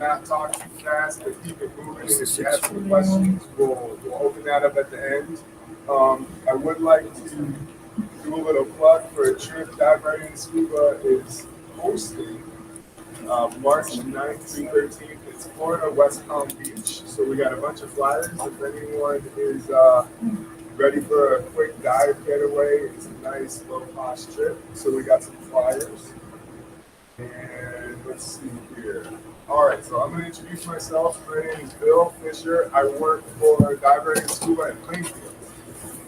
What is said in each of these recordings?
not talk too fast, but keep it moving. And if you have some questions, we'll open that up at the end. I would like to do a little plug for a trip Dive Right in Scuba is hosting March 9th through 13th. It's Florida West Palm Beach. So we got a bunch of flyers. If anyone is ready for a quick dive getaway, it's a nice low cost trip. So we got some flyers. And let's see here. All right, so I'm going to introduce myself. My name is Bill Fisher. I work for Dive Right in Scuba in Plainfield.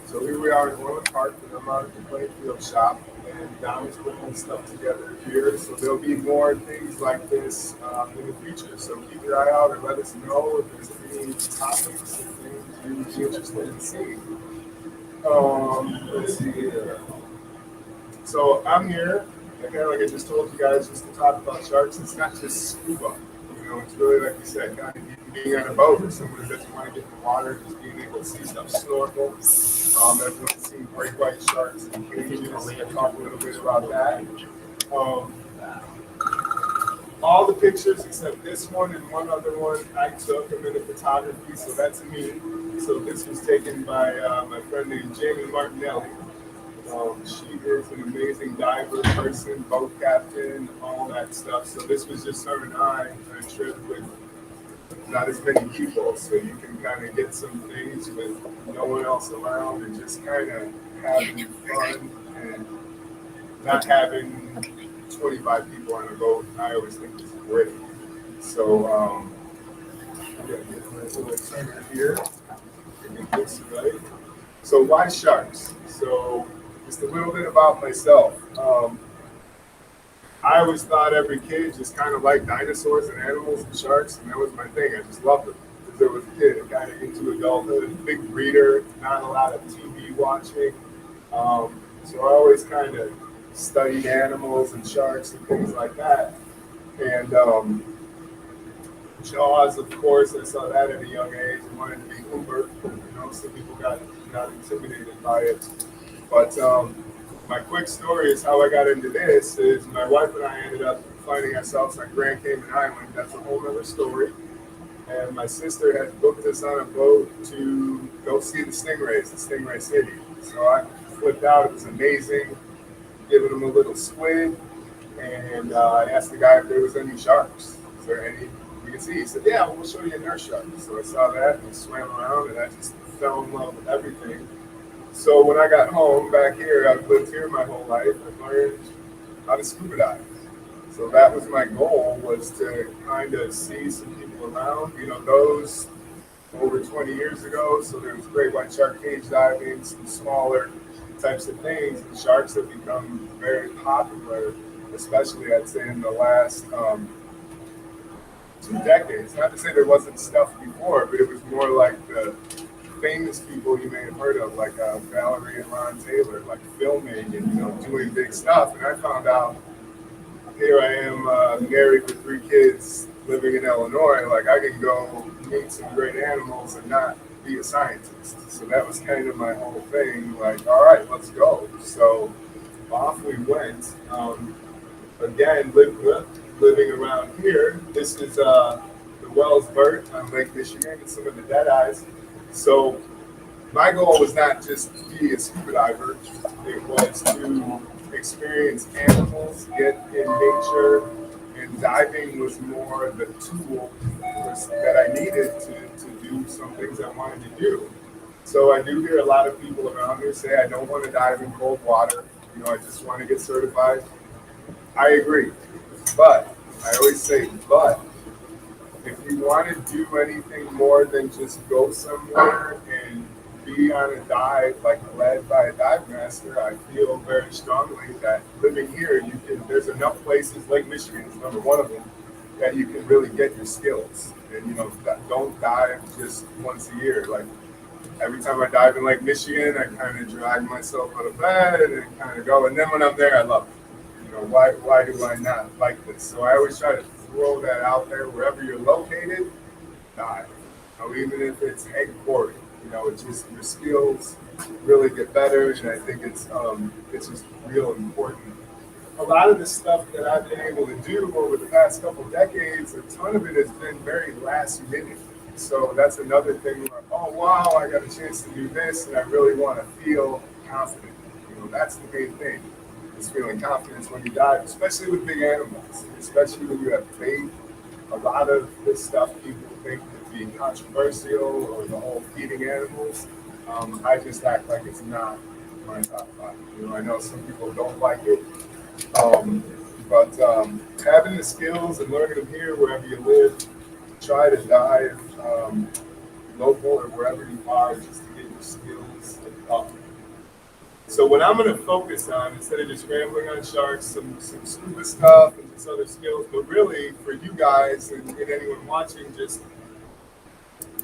So here we are in Orland Park, and I'm out at the Plainfield shop, and Don's putting stuff together here. So there'll be more things like this in the future. So keep your eye out and let us know if there's any topics and things you would be interested in seeing. Let's see here. So I'm here, again, like I just told you guys, just to talk about sharks. It's not just scuba. It's really, like you said, kind of being on a boat or someone who doesn't want to get in the water, just being able to see stuff, snorkel. Everyone's seen great white sharks in cages. I'll talk a little bit about that. All the pictures except this one and one other one I took a minute photography, so that's me. So this was taken by my friend named Jamie Martinelli. She is an amazing diver person, boat captain, all that stuff. So this was just her and I on a trip with not as many people, so you can kind of get some things with no one else around and just kind of having fun and not having 25 people on a boat. I always think it's great. So I'm gonna get my little timer here and get this right. So why sharks? So just a little bit about myself. I always thought every kid just kind of liked dinosaurs and animals and sharks, and that was my thing. I just loved them because I was a kid and kind of into adulthood, big reader, not a lot of TV watching. So I always kind of studied animals and sharks and things like that. And Jaws, of course, I saw that at a young age and wanted to be Uber. Some people got intimidated by it. But my quick story is how I got into this is my wife and I ended up finding ourselves on Grand Cayman Island. That's a whole other story. And my sister had booked us on a boat to go see the stingrays, the Stingray City. So I flipped out. It was amazing. Giving them a little squid. And I asked the guy if there was any sharks. Is there any we can see? He said, yeah, we'll show you a nurse shark. So I saw that and swam around and I just fell in love with everything. So when I got home back here, I've lived here my whole life. I learned how to scuba dive. So that was my goal, was to kind of see some people around. Those over 20 years ago. So there was great white shark cage diving, some smaller types of things. And sharks have become very popular, especially I'd say in the last 2 decades. Not to say there wasn't stuff before, but it was more like the famous people you may have heard of, like Valerie and Ron Taylor, like filming and doing big stuff. And I found out here I am married with 3 kids, living in Illinois. Like I can go meet some great animals and not be a scientist. So that was kind of my whole thing. Like, all right, let's go. So off we went. Again, living around here. This is the Wells Vert on Lake Michigan and some of the dead eyes. So my goal was not just to be a scuba diver, it was to experience animals, get in nature, and diving was more the tool that I needed to do some things I wanted to do. So I do hear a lot of people around here say I don't want to dive in cold water, I just want to get certified. I agree, but I always say but. If you want to do anything more than just go somewhere and be on a dive like led by a dive master, I feel very strongly that living here, there's enough places, Lake Michigan is number one of them, that you can really get your skills. And don't dive just once a year. Like every time I dive in Lake Michigan, I kind of drag myself out of bed and kind of go. And then when I'm there, I love it. Why do I not like this? So I always try to throw that out there wherever you're located, dive. Even if it's headquartered, it's just your skills really get better, and I think it's just real important a lot of the stuff that I've been able to do over the past couple decades, a ton of it has been very last minute. So that's another thing where, oh wow, I got a chance to do this, and I really want to feel confident. That's the main thing. Is feeling confidence when you dive, especially with big animals, especially when you have faith. A lot of this stuff people think to be controversial or the whole feeding animals. I just act like it's not when I talk about it. I know some people don't like it, um, but having the skills and learning them here wherever you live, try to dive local or wherever you are just to get your skills up. So what I'm going to focus on, instead of just rambling on sharks, some scuba stuff and just other skills, but really for you guys and anyone watching, just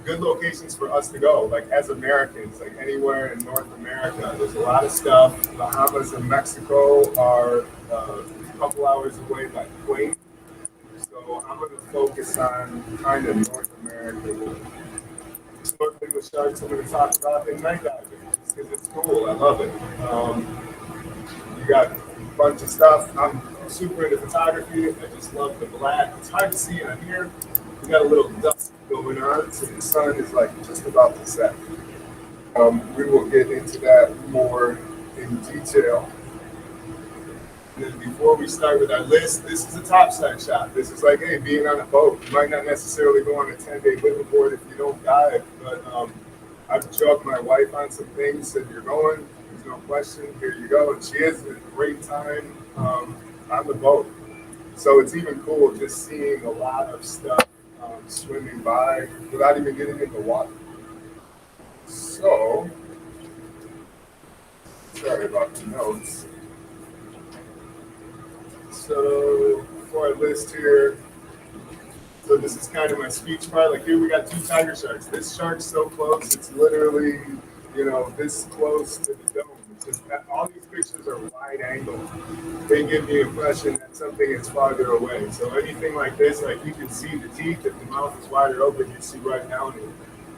good locations for us to go. Like as Americans, like anywhere in North America, there's a lot of stuff. Bahamas and Mexico are a couple hours away by plane. So I'm going to focus on kind of North America. Snorkeling with sharks, I'm going to talk about and night diving because it's cool. I love it. You got a bunch of stuff. I'm super into photography. I just love the black. It's hard to see on here. We got a little dusk going on, so the sun is like just about to set. We will get into that more in detail. And then before we start with our list, this is a topside shot. This is like, hey, being on a boat. You might not necessarily go on a 10-day liveaboard if you don't dive, but I've drugged my wife on some things, said you're going, there's no question, here you go. And she has a great time on the boat. So it's even cool just seeing a lot of stuff swimming by without even getting in the water. So, sorry about the notes. So, for our list here, so this is kind of my speech part. Like here we got 2 tiger sharks. This shark's so close, it's literally, this close to the dome. It's just that all these pictures are wide angle. They give the impression that something is farther away. So anything like this, like you can see the teeth. If the mouth is wider open, you see right down it.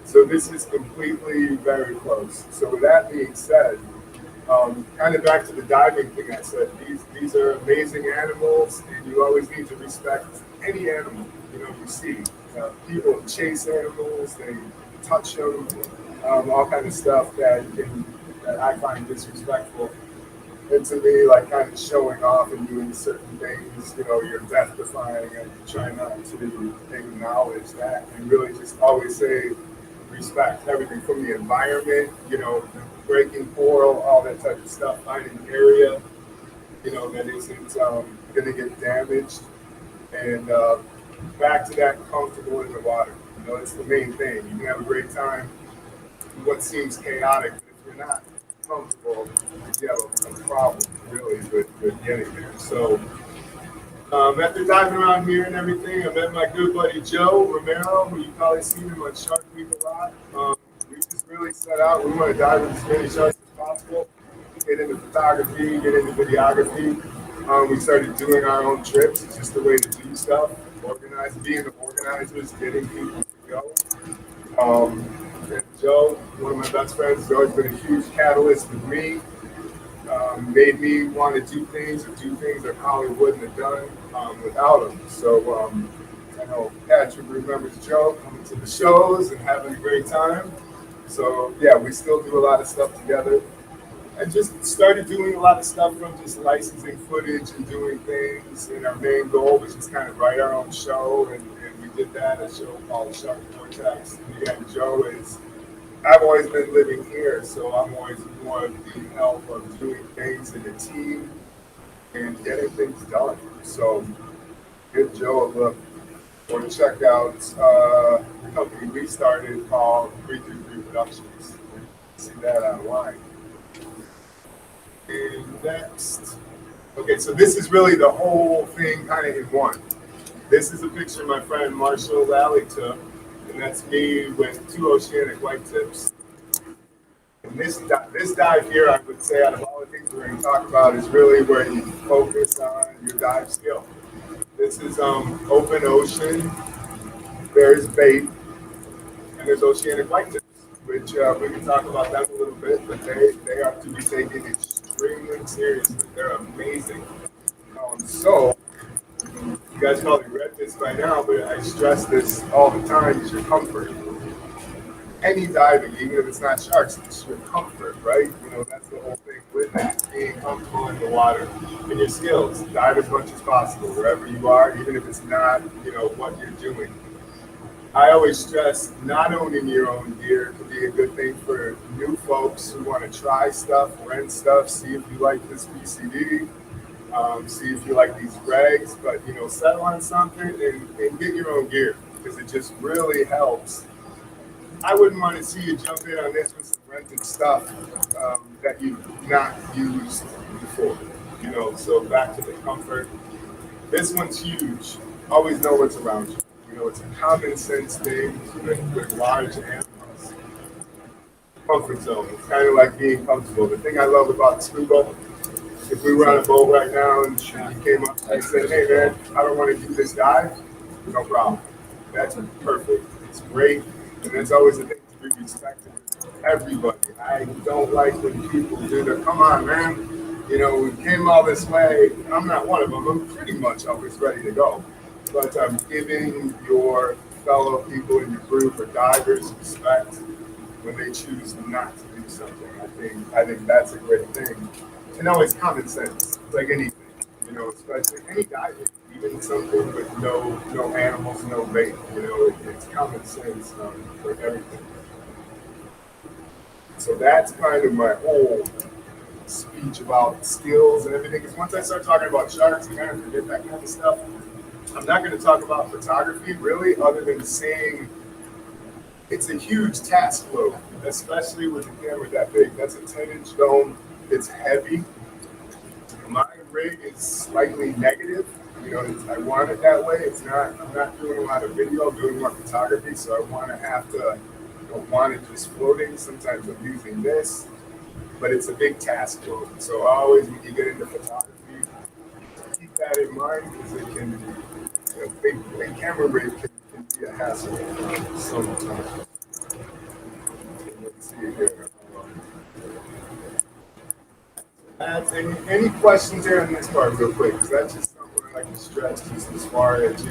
So this is completely very close. So with that being said, kind of back to the diving thing I said, these are amazing animals, and you always need to respect any animal you see. People chase animals, they touch them, all kind of stuff that I find disrespectful. And to me, like kind of showing off and doing certain things, you're death defying and try not to acknowledge that and really just always say respect everything from the environment, breaking coral, all that type of stuff, finding an area, that isn't going to get damaged, and back to that comfortable in the water. It's the main thing. You can have a great time in what seems chaotic, but if you're not comfortable, you have a problem really with getting there. So after diving around here and everything, I met my good buddy Joe Romero, who you probably seen him on Shark Week a lot. We just really set out. We want to dive with as many sharks as possible, get into photography, get into videography. We started doing our own trips. It's just a way to do stuff. Being the organizers, getting people to go. And Joe, one of my best friends, has always been a huge catalyst with me. Made me want to do things that probably wouldn't have done without him. So I know Patrick remembers Joe coming to the shows and having a great time. So yeah, we still do a lot of stuff together. And just started doing a lot of stuff from just licensing footage and doing things. And our main goal was just kind of write our own show. And we did that, a show called Shark Vortex. And again, Joe is, I've always been living here, so I'm always more of the help of doing things in a team and getting things done. So give Joe a look or check out the company we started called 333 Productions. See that online. And next, okay, so this is really the whole thing kind of in one. This is a picture my friend Marshall Lally took, and that's me with 2 oceanic white tips. And this dive here, I would say, out of all the things we're going to talk about, is really where you focus on your dive skill. This is open ocean, there's bait, and there's oceanic white tips, which we can talk about them a little bit, but they are to be taken extremely seriously. They're amazing. So you guys probably read this by now, but I stress this all the time: is your comfort. Any diving, even if it's not sharks, it's your comfort, right? That's the whole thing with it, being comfortable in the water. And your skills, dive as much as possible wherever you are, even if it's not, what you're doing. I always stress not owning your own gear could be a good thing for new folks who want to try stuff, rent stuff, see if you like this PCD, see if you like these regs, but settle on something and get your own gear because it just really helps. I wouldn't want to see you jump in on this with some rented stuff that you've not used before. So back to the comfort. This one's huge. Always know what's around you. It's a common sense thing with large animals. Comfort zone. It's kind of like being comfortable. The thing I love about scuba, if we were on a boat right now and you came up and said, hey man, I don't want to do this dive, no problem. That's perfect. It's great. And that's always the thing to be respected. Everybody. I don't like when people do the, come on man, we came all this way. I'm not one of them. I'm pretty much always ready to go. But giving your fellow people in your group or divers respect when they choose not to do something. I think that's a great thing. And always common sense, like anything, especially any diving, even something with no animals, no bait, it's common sense for everything. So that's kind of my whole speech about skills and everything. Because once I start talking about sharks, I kind of forget that kind of stuff. I'm not going to talk about photography really, other than saying it's a huge task load, especially with a camera that big. That's a 10-inch dome. It's heavy. My rig is slightly negative. I want it that way. It's not. I'm not doing a lot of video. I'm doing more photography, so I want to have to. I don't want it just floating. Sometimes I'm using this, but it's a big task load. So always, when you get into photography, keep that in mind because it can. Big camera rig can be a hassle sometimes. Let's see here. Any questions here on this part real quick? Because that's just something I like to stress just as far as,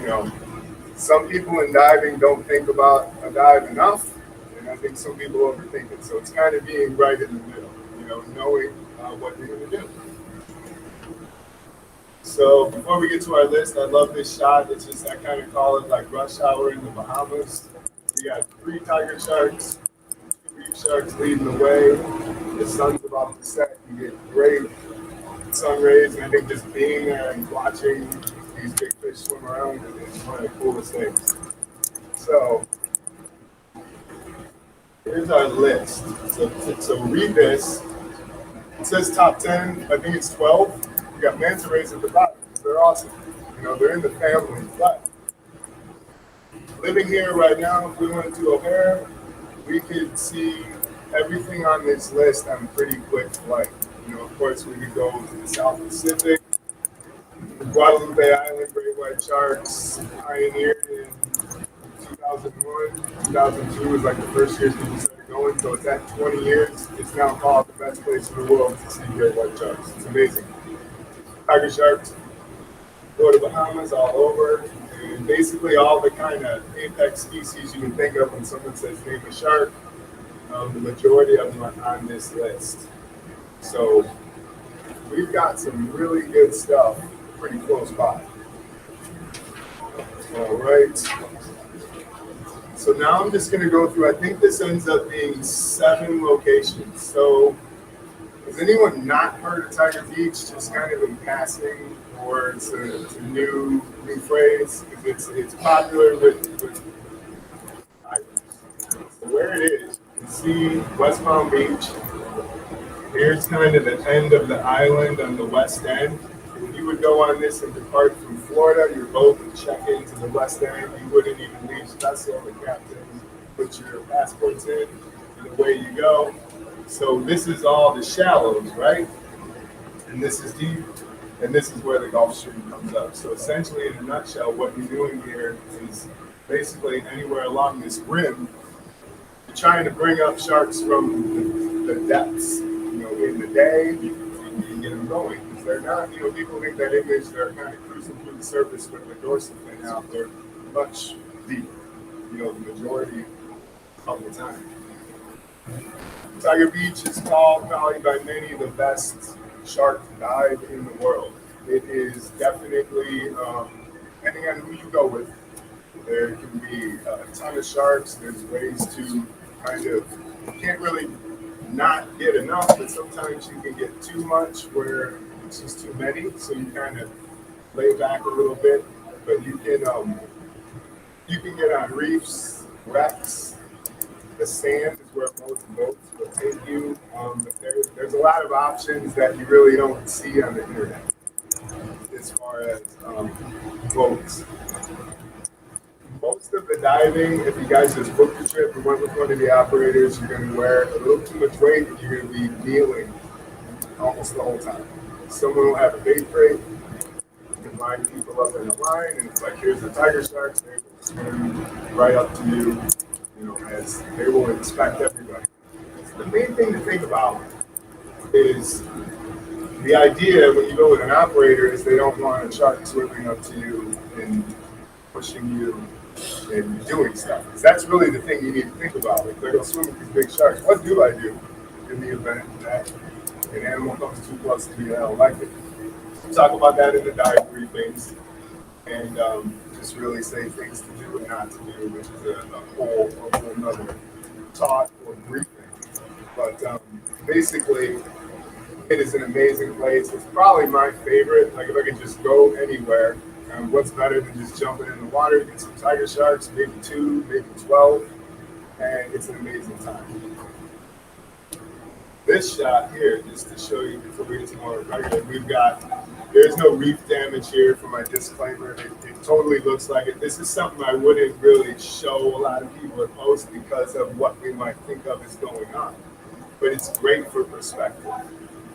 some people in diving don't think about a dive enough, and I think some people overthink it. So it's kind of being right in the middle, knowing what you're going to do. So before we get to our list, I love this shot. It's just, I kind of call it like rush hour in the Bahamas. We got 3 tiger sharks, 2 reef sharks leading the way. The sun's about to set. You get great sun rays, and I think just being there and watching these big fish swim around is one of the coolest things. So here's our list. So read this. It says top 10. I think it's 12. You got manta rays at the bottom. They're awesome. They're in the family. But living here right now, if we went to O'Hare, we could see everything on this list on a pretty quick flight. Of course, we could go to the South Pacific. Guadalupe Island, great white sharks, pioneered in 2001. 2002 was like the first year people started going. So it's at 20 years. It's now called the best place in the world to see great white sharks. It's amazing. Tiger sharks, go to Bahamas, all over, and basically all the kind of apex species you can think of when someone says name a shark, the majority of them are on this list. So we've got some really good stuff pretty close by. All right. So now I'm just going to go through, I think this ends up being 7 locations. So has anyone not heard of Tiger Beach, just kind of in passing, or it's a new phrase? Because it's popular with divers. So where it is, you can see West Palm Beach. Here's kind of the end of the island on the west end. If you would go on this and depart from Florida, your boat would check into the west end. You wouldn't even leave the vessel. The captain would put your passports in, and away you go. So this is all the shallows, right? And this is deep, and this is where the Gulf Stream comes up. So essentially, in a nutshell, what you're doing here is basically anywhere along this rim, you're trying to bring up sharks from the depths, in the day, and you can get them going. fins. They're not, people think that image, they're kind of cruising through the surface with the dorsal fin out. They're much deeper, the majority of the time. Tiger Beach is called probably by many the best shark dive in the world. It is definitely, depending on who you go with, there can be a ton of sharks. There's ways to kind of, you can't really not get enough, but sometimes you can get too much where it's just too many. So you kind of lay back a little bit, but you can get on reefs, wrecks. The sand is where most boats will take you. But there's a lot of options that you really don't see on the internet as far as boats. Most of the diving, if you guys just booked the trip and went with one of the operators, you're going to wear a little too much weight and you're going to be kneeling almost the whole time. Someone will have a bait crate, you can line people up in a line, and it's like, here's the tiger sharks, they will swim right up to you, as they will inspect everybody. So the main thing to think about is the idea when you go with an operator is they don't want a shark swimming up to you and pushing you and doing stuff. Because that's really the thing you need to think about. If they're going to swim with these big sharks, what do I do in the event that an animal comes too close to me and I don't like it? We'll talk about that in the dive briefings and just really say things to do and not to do, which is a whole nother talk or briefing. But basically, it is an amazing place. It's probably my favorite. Like if I could just go anywhere, what's better than just jumping in the water, get some tiger sharks, maybe 2, maybe 12, and it's an amazing time. This shot here, just to show you before we get to more regular, there's no reef damage here for my disclaimer. It totally looks like it. This is something I wouldn't really show a lot of people at post because of what we might think of as going on. But it's great for perspective.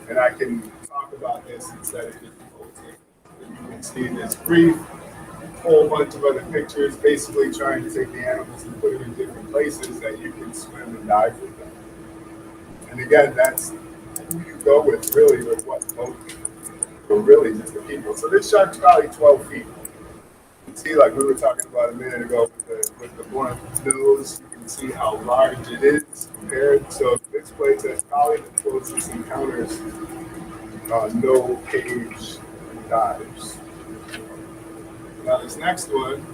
And I can talk about this instead of just posting. You can see this reef, a whole bunch of other pictures, basically trying to take the animals and put them in different places that you can swim and dive with them. And again, that's who you go with, really, with what boat, or really just the people. So this shark's probably 12 feet. You can see, like we were talking about a minute ago with the blunt nose, you can see how large it is compared. So this place has probably the closest encounters no cage dives. Now this next one,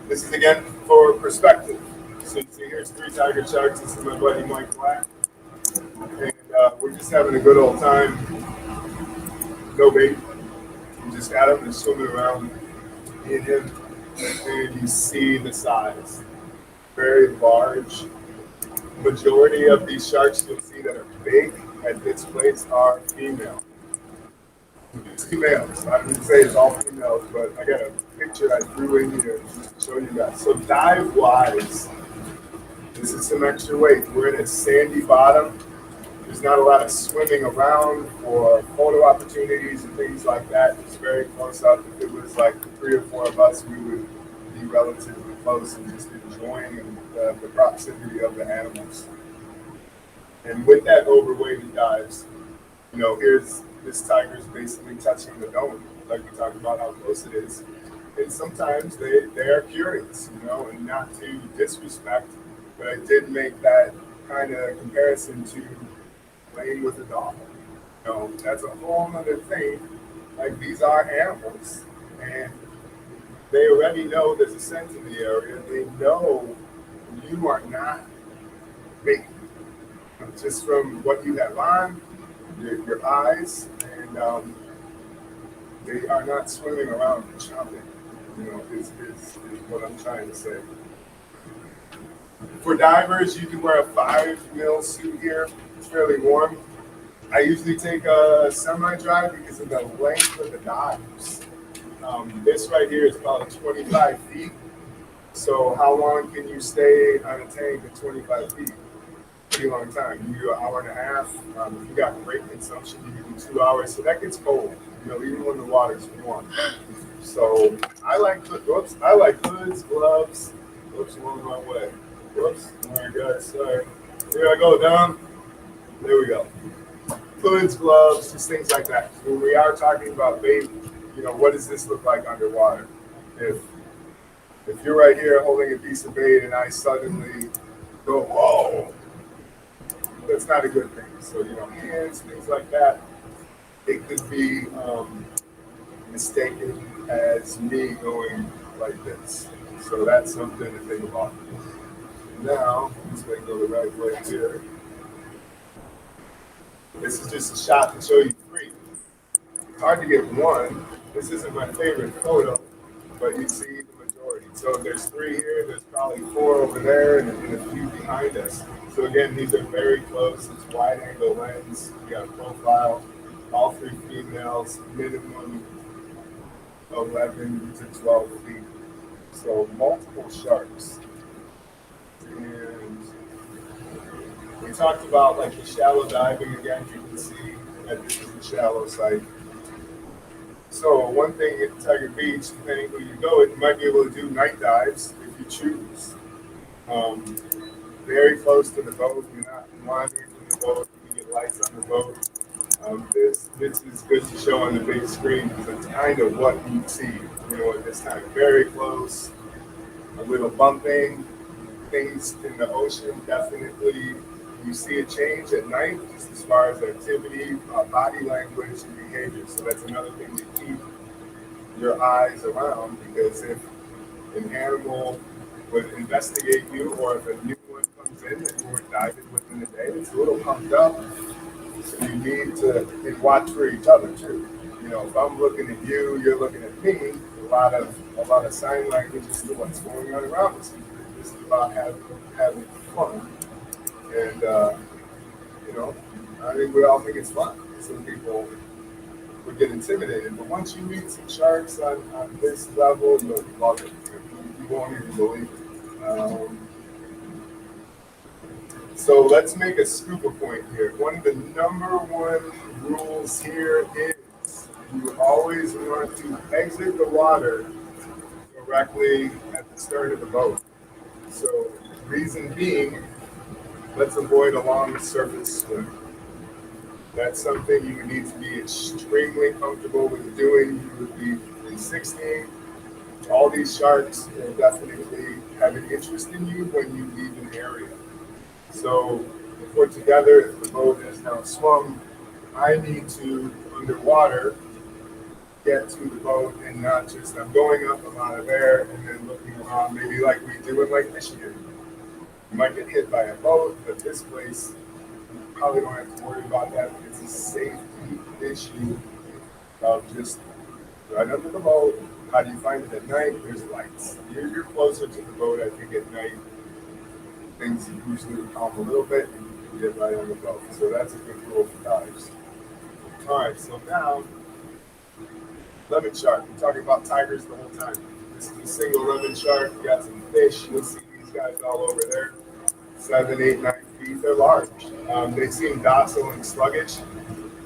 this is again for perspective. So you see here's 3 tiger sharks. This is my buddy Mike Black. And we're just having a good old time. No bait. You just got him and swimming around in him. And you see the size. Very large. Majority of these sharks you'll see that are big at this place are female. It's females. I didn't say it's all females, but I got a picture I threw in here just to show you guys. So dive-wise, this is some extra weight. We're in a sandy bottom. There's not a lot of swimming around for photo opportunities and things like that. It's very close up. If it was like 3 or 4 of us, we would be relatively close and just enjoying the proximity of the animals. And with that overweighted dives, here's this tiger's basically touching the dome, like we talked about how close it is. And sometimes they are curious, and not to disrespect, but I did make that kind of comparison to playing with a dog. That's a whole other thing. Like these are animals, and they already know there's a scent in the area. They know you are not bait. Just from what you have on, your eyes, and they are not swimming around and chomping. Is what I'm trying to say. For divers, you can wear a 5 mil suit here. It's fairly warm. I usually take a semi-dry because of the length of the dives. This right here is about 25 feet. So how long can you stay on a tank at 25 feet? Pretty long time. You do an hour and a half. If you got great consumption, you can do 2 hours. So that gets cold, even when the water's warm. So I like hoods, gloves. Whoops, I'm on my way. Whoops. All right, guys. Sorry. Here I go down. There we go. hoods, gloves, just things like that. When we are talking about bait, what does this look like underwater? If if you're right here holding a piece of bait and I suddenly go, whoa, that's not a good thing. So, hands, things like that, it could be mistaken as me going like this. So that's something to think about. Now, let's make it go the right way here. This is just a shot to show you three. It's hard to get one. This isn't my favorite photo, but you see the majority. So if there's three here, there's probably four over there, and a few behind us. So again, these are very close. It's wide angle lens. We got a profile. All three females, minimum 11 to 12 feet. So multiple sharks. And we talked about like the shallow diving again. You can see that this is a shallow site. So one thing at Tiger Beach, depending where you go, you might be able to do night dives if you choose. Very close to the boat. You're not wandering from the boat. You can get lights on the boat. This is good to show on the big screen because it's kind of what you see, at this time. Very close, a little bumping, things in the ocean. Definitely, you see a change at night, just as far as activity, body language, and behavior. So that's another thing to keep your eyes around, because if an animal would investigate you, or if a new one comes in that you weren't diving within a day, it's a little pumped up. So you need to watch for each other too. If I'm looking at you, you're looking at me. A lot of sign language is to what's going on around us. This is about having fun, and I think we all think it's fun. Some people would get intimidated, but once you meet some sharks on this level, you'll love it. You won't even believe it. So let's make a scuba point here. One of the number one rules here is you always want to exit the water directly at the start of the boat. So reason being, let's avoid a long surface swim. That's something you would need to be extremely comfortable with doing. You would be 360. All these sharks will definitely have an interest in you when you leave an area. So if we're together, if the boat has now swum, I need to, underwater, get to the boat and not just, I'm going up a lot of air and then looking around, maybe like we do in Lake Michigan. You might get hit by a boat, but this place, you probably don't have to worry about that. It's a safety issue of just right under the boat. How do you find it at night? There's lights. You're closer to the boat, I think, at night. Things usually calm a little bit and you can get right on the boat. So that's a good rule for dives. All right, so now, lemon shark. We're talking about tigers the whole time. This is a single lemon shark. You got some fish. You'll see these guys all over there. 7, 8, 9 feet. They're large. They seem docile and sluggish.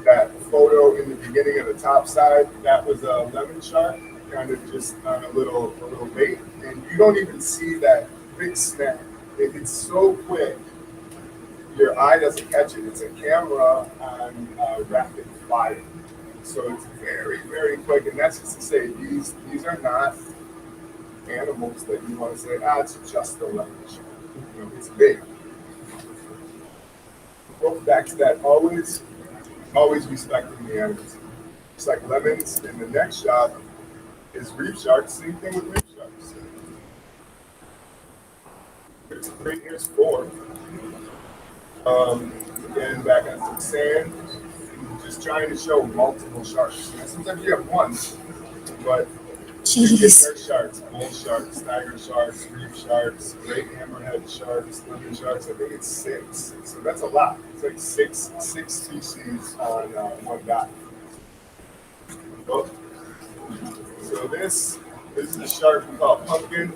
That photo in the beginning of the top side, that was a lemon shark, kind of just on a little bait. And you don't even see that big snap. It's so quick, your eye doesn't catch it. It's a camera on rapid fire. So it's very, very quick. And that's just to say, these are not animals that you want to say, it's just a lemon shark. It's big. Go back to that, always respecting the animals. It's like lemons, and the next shot is reef sharks. Same thing with reef sharks. Here's 3, here's 4. Again, back on some sand. Just trying to show multiple sharks. Sometimes you have one, but they're sharks, bull sharks, tiger sharks, reef sharks, great hammerhead sharks, lemon sharks. I think it's 6. So that's a lot. It's like six species on one dive. So this is a shark we call pumpkin.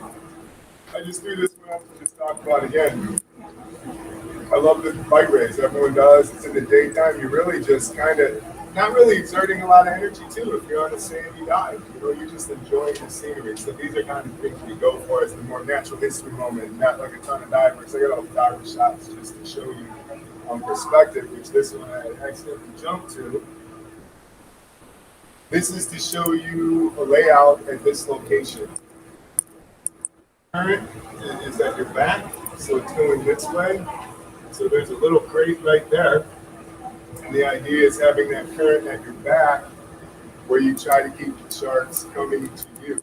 I just threw this one up to just talk about again. I love the bite rays. Everyone does. It's in the daytime. You really just kind of not really exerting a lot of energy too. If you're on a sandy dive, you're just enjoying the scenery. So these are kind of things we go for as the more natural history moment, not like a ton of divers. I got all the diver shots just to show you perspective, which this one I accidentally jumped to. This is to show you a layout at this location. Current is at your back, so it's going this way. So there's a little crate right there. And the idea is having that current at your back where you try to keep the sharks coming to you.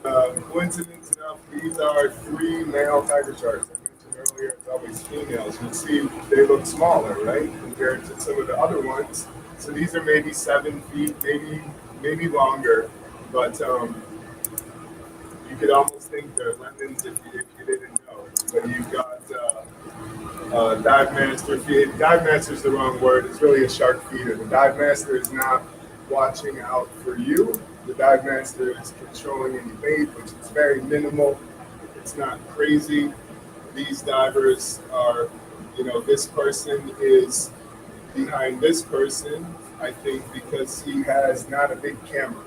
Coincidence enough, these are 3 male tiger sharks. I mentioned earlier, it's always females. You can see they look smaller, right, compared to some of the other ones. So these are maybe 7 feet, maybe longer, but you could almost think they're lemons if you didn't know. But you've got dive master feed. Dive master is the wrong word. It's really a shark feeder. The dive master is not watching out for you. The dive master is controlling any bait, which is very minimal. It's not crazy. These divers are, this person is behind this person, I think, because he has not a big camera.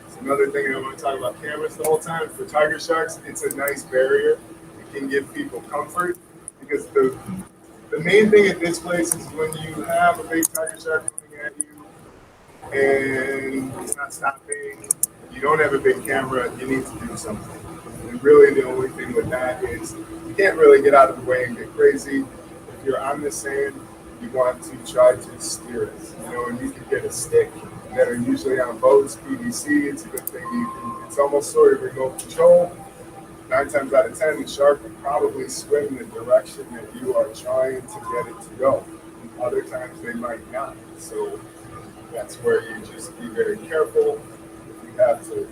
It's another thing I want to talk about cameras the whole time. For tiger sharks, it's a nice barrier. It can give people comfort because the main thing at this place is when you have a big tiger shark coming at you and it's not stopping, you don't have a big camera, you need to do something. And really the only thing with that is you can't really get out of the way and get crazy. If you're on the sand, you want to try to steer it. And you can get a stick that are usually on boats, PVC. It's a good thing it's almost sort of remote control. 9 times out of 10, the shark will probably swim in the direction that you are trying to get it to go. Other times they might not. So that's where you just be very careful. If you have to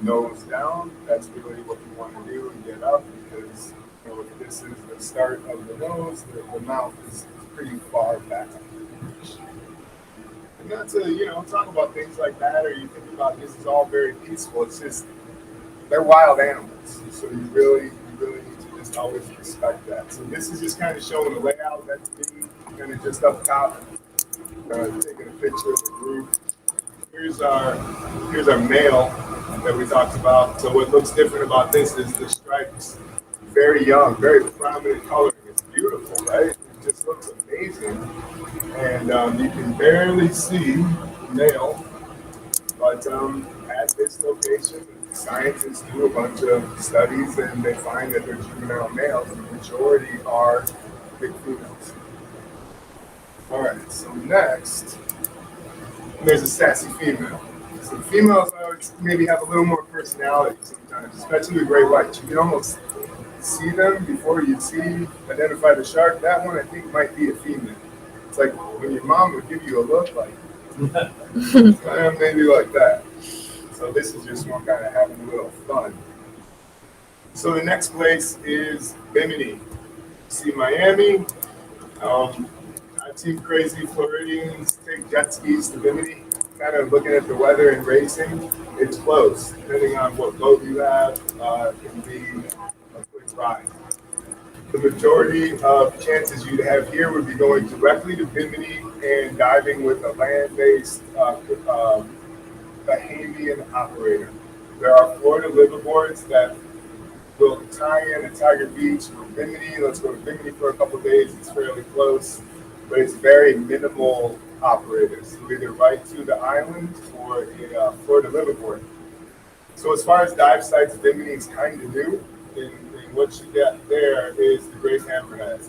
nose down, that's really what you want to do and get up, because if this is the start of the nose, the mouth is pretty far back. And not to, talk about things like that, or you think about this is all very peaceful. It's just, they're wild animals. So you really need to just always respect that. So this is just kind of showing the layout. That's me, kind of just up top, taking a picture of the group. Here's our male that we talked about. So what looks different about this is the stripes. Very young, very prominent coloring. It's beautiful, right? It just looks amazing. And you can barely see male, but at this location, scientists do a bunch of studies and they find that they're juvenile males. The majority are big females. All right, so next, there's a sassy female. So females always maybe have a little more personality sometimes, especially with gray whites. You can almost see them before you identify the shark. That one I think might be a female. It's like when your mom would give you a look like, maybe like that. So this is just one kind of having a little fun. So the next place is Bimini. See Miami. I've seen crazy Floridians take jet skis to Bimini, kind of looking at the weather and racing. It's close, depending on what boat you have. It can be a quick ride. The majority of chances you'd have here would be going directly to Bimini and diving with a land-based Bahamian operator. There are Florida liveaboards that will tie in at Tiger Beach or Bimini. Let's go to Bimini for a couple of days. It's fairly close, but it's very minimal operators. So either right to the island or a Florida liveaboard. So as far as dive sites, Bimini is kind of new. And what you get there is the great hammerhead.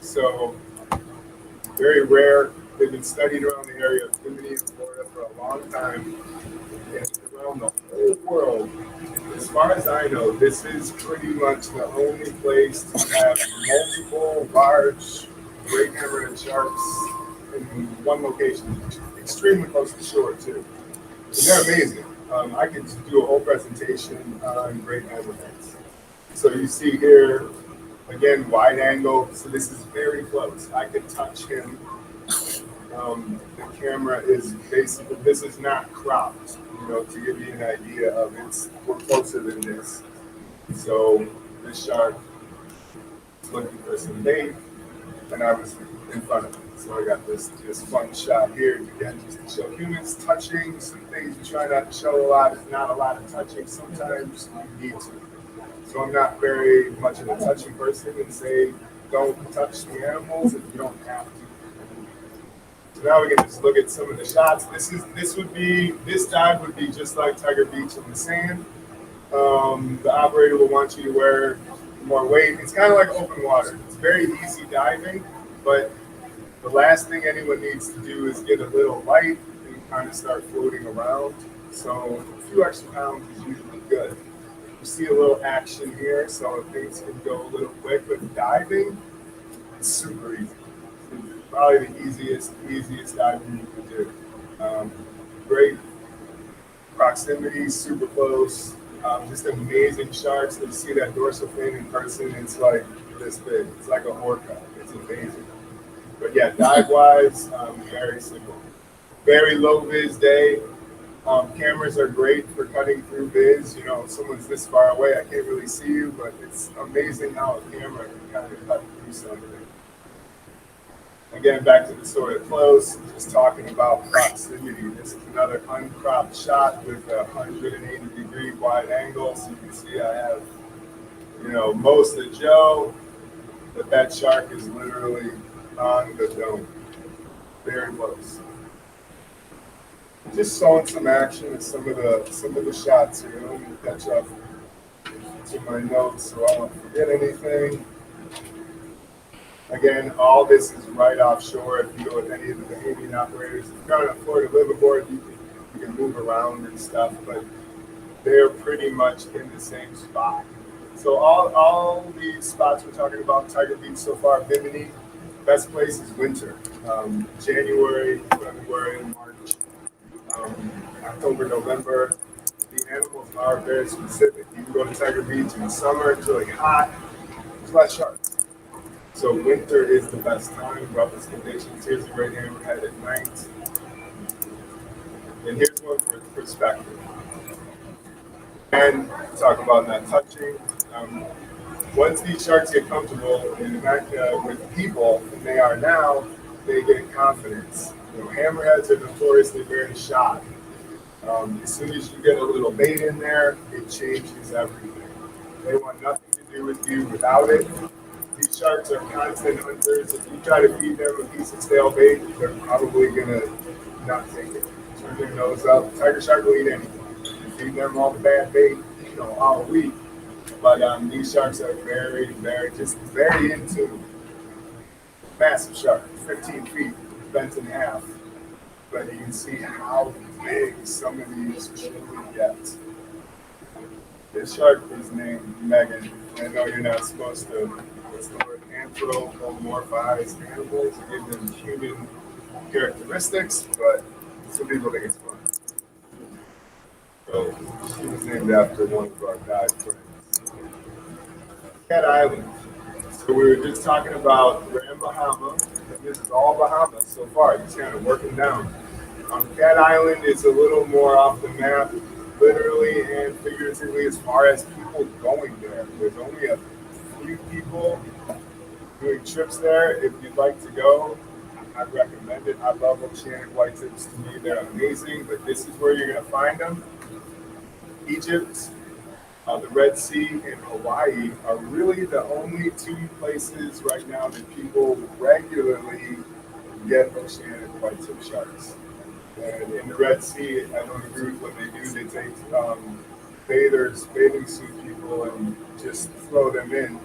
So very rare. They've been studied around the area of Bimini in Florida for a long time. And around the whole world, as far as I know, this is pretty much the only place to have multiple large great hammerhead sharks in one location, extremely close to shore too. And they're amazing. I could do a whole presentation on great hammerheads. So you see here, again, wide angle. So this is very close. I could touch him. The camera is basically, this is not cropped, to give you an idea of we're closer than this. So this shark is looking for some bait, and I was in front of him. So I got this fun shot here, again, just to show humans touching. Some things you try not to show a lot. It's not a lot of touching. Sometimes you need to. So I'm not very much of a touching person, and say don't touch the animals if you don't have to. So now we can just look at some of the shots. This dive would be just like Tiger Beach in the sand. The operator will want you to wear more weight. It's kind of like open water. It's very easy diving, but the last thing anyone needs to do is get a little light and kind of start floating around. So a few extra pounds is usually good. You see a little action here, so things can go a little quick. But diving, it's super easy. Probably the easiest diving you can do. Great proximity, super close. Just amazing sharks. When you see that dorsal fin in person, it's like this big. It's like a orca. It's amazing. But yeah, dive wise, very simple. Very low vis day. Cameras are great for cutting through viz. You know, if someone's this far away, I can't really see you, but it's amazing how a camera can kind of cut through something. Again, back to the sort of close, just talking about proximity. This is another uncropped shot with a 180-degree wide angle. So you can see I have, most of Joe, but that shark is literally on the dome, very close. Just showing some action in some of the shots here. Let me catch up to my notes so I don't forget anything. Again, all this is right offshore. If you go with any of the Bahamian operators, if you're on a Florida liveaboard, you can move around and stuff, but they're pretty much in the same spot. So all these spots we're talking about, Tiger Beach so far, Bimini, best place is winter. January, February, March, October, November. The animals are very specific. You can go to Tiger Beach in the summer, it's really hot, there's less sharks. So winter is the best time, roughest conditions. Here's the great hammerhead at night. And here's one for perspective. And talk about not touching. Once these sharks get comfortable with people, and they are now, they get confidence. Hammerheads are notoriously very shy. As soon as you get a little bait in there, it changes everything. They want nothing to do with you without it. These sharks are constant hunters. If you try to feed them a piece of stale bait, they're probably gonna not take it. Turn their nose up. Tiger shark will eat anything. You feed them all the bad bait, all week. But these sharks are very, very in tune. Massive shark, 15 feet, bent in half. But you can see how big some of these truly get. This shark is named Megan. I know you're not supposed to, what's the word, anthropomorphize animals, give them human characteristics, but some people think it's fun. So she was named after one of our dive friends. Cat Island. So we were just talking about Grand Bahama, and this is all Bahamas so far, just kind of working down. Cat Island is a little more off the map, literally and figuratively, as far as people going there. There's only a few people doing trips there. If you'd like to go, I'd recommend it. I love oceanic whitetips. To me, they're amazing, but this is where you're going to find them. Egypt, the Red Sea, and Hawaii are really the only two places right now that people regularly get oceanic whitetip sharks. And in the Red Sea, I don't agree with what they do. They take bathing suit people, and just throw them in.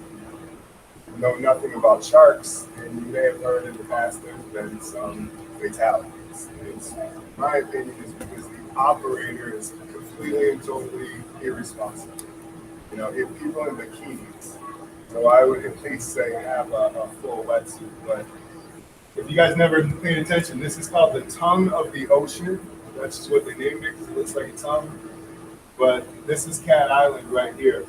Know nothing about sharks, and you may have heard in the past there's been some fatalities. My opinion is because the operator is completely and totally irresponsible. If people in bikinis, so I would at least say have a full wetsuit. But if you guys never paid attention, this is called the tongue of the ocean. That's just what they named it because it looks like a tongue. But this is Cat Island right here.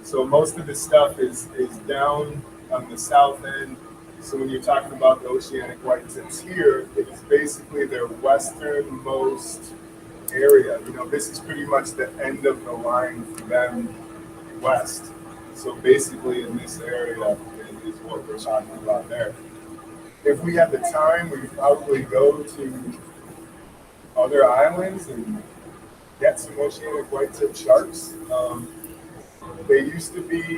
So most of the stuff is down on the south end. So when you're talking about the oceanic whitetips here, it is basically their westernmost area. This is pretty much the end of the line for them west. So basically in this area is what we're talking about there. If we had the time, we could probably go to other islands and get some oceanic whitetip sharks. They used to be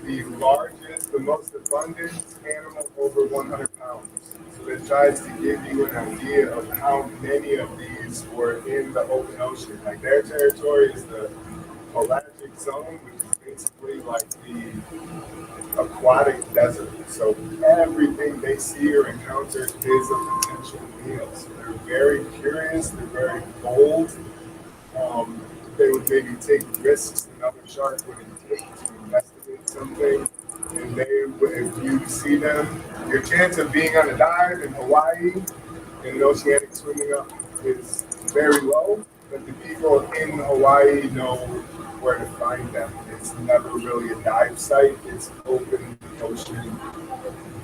the largest is the most abundant animal over 100 pounds. So that tries to give you an idea of how many of these were in the open ocean. Like their territory is the pelagic zone, which is basically like the aquatic desert. So everything they see or encounter is a potential meal. So they're very curious, they're very bold. Um, they would maybe take risks another shark wouldn't take to investigate something. And they, if you see them, your chance of being on a dive in Hawaii in an oceanic swimming up is very low. But the people in Hawaii know where to find them. It's never really a dive site. It's open ocean,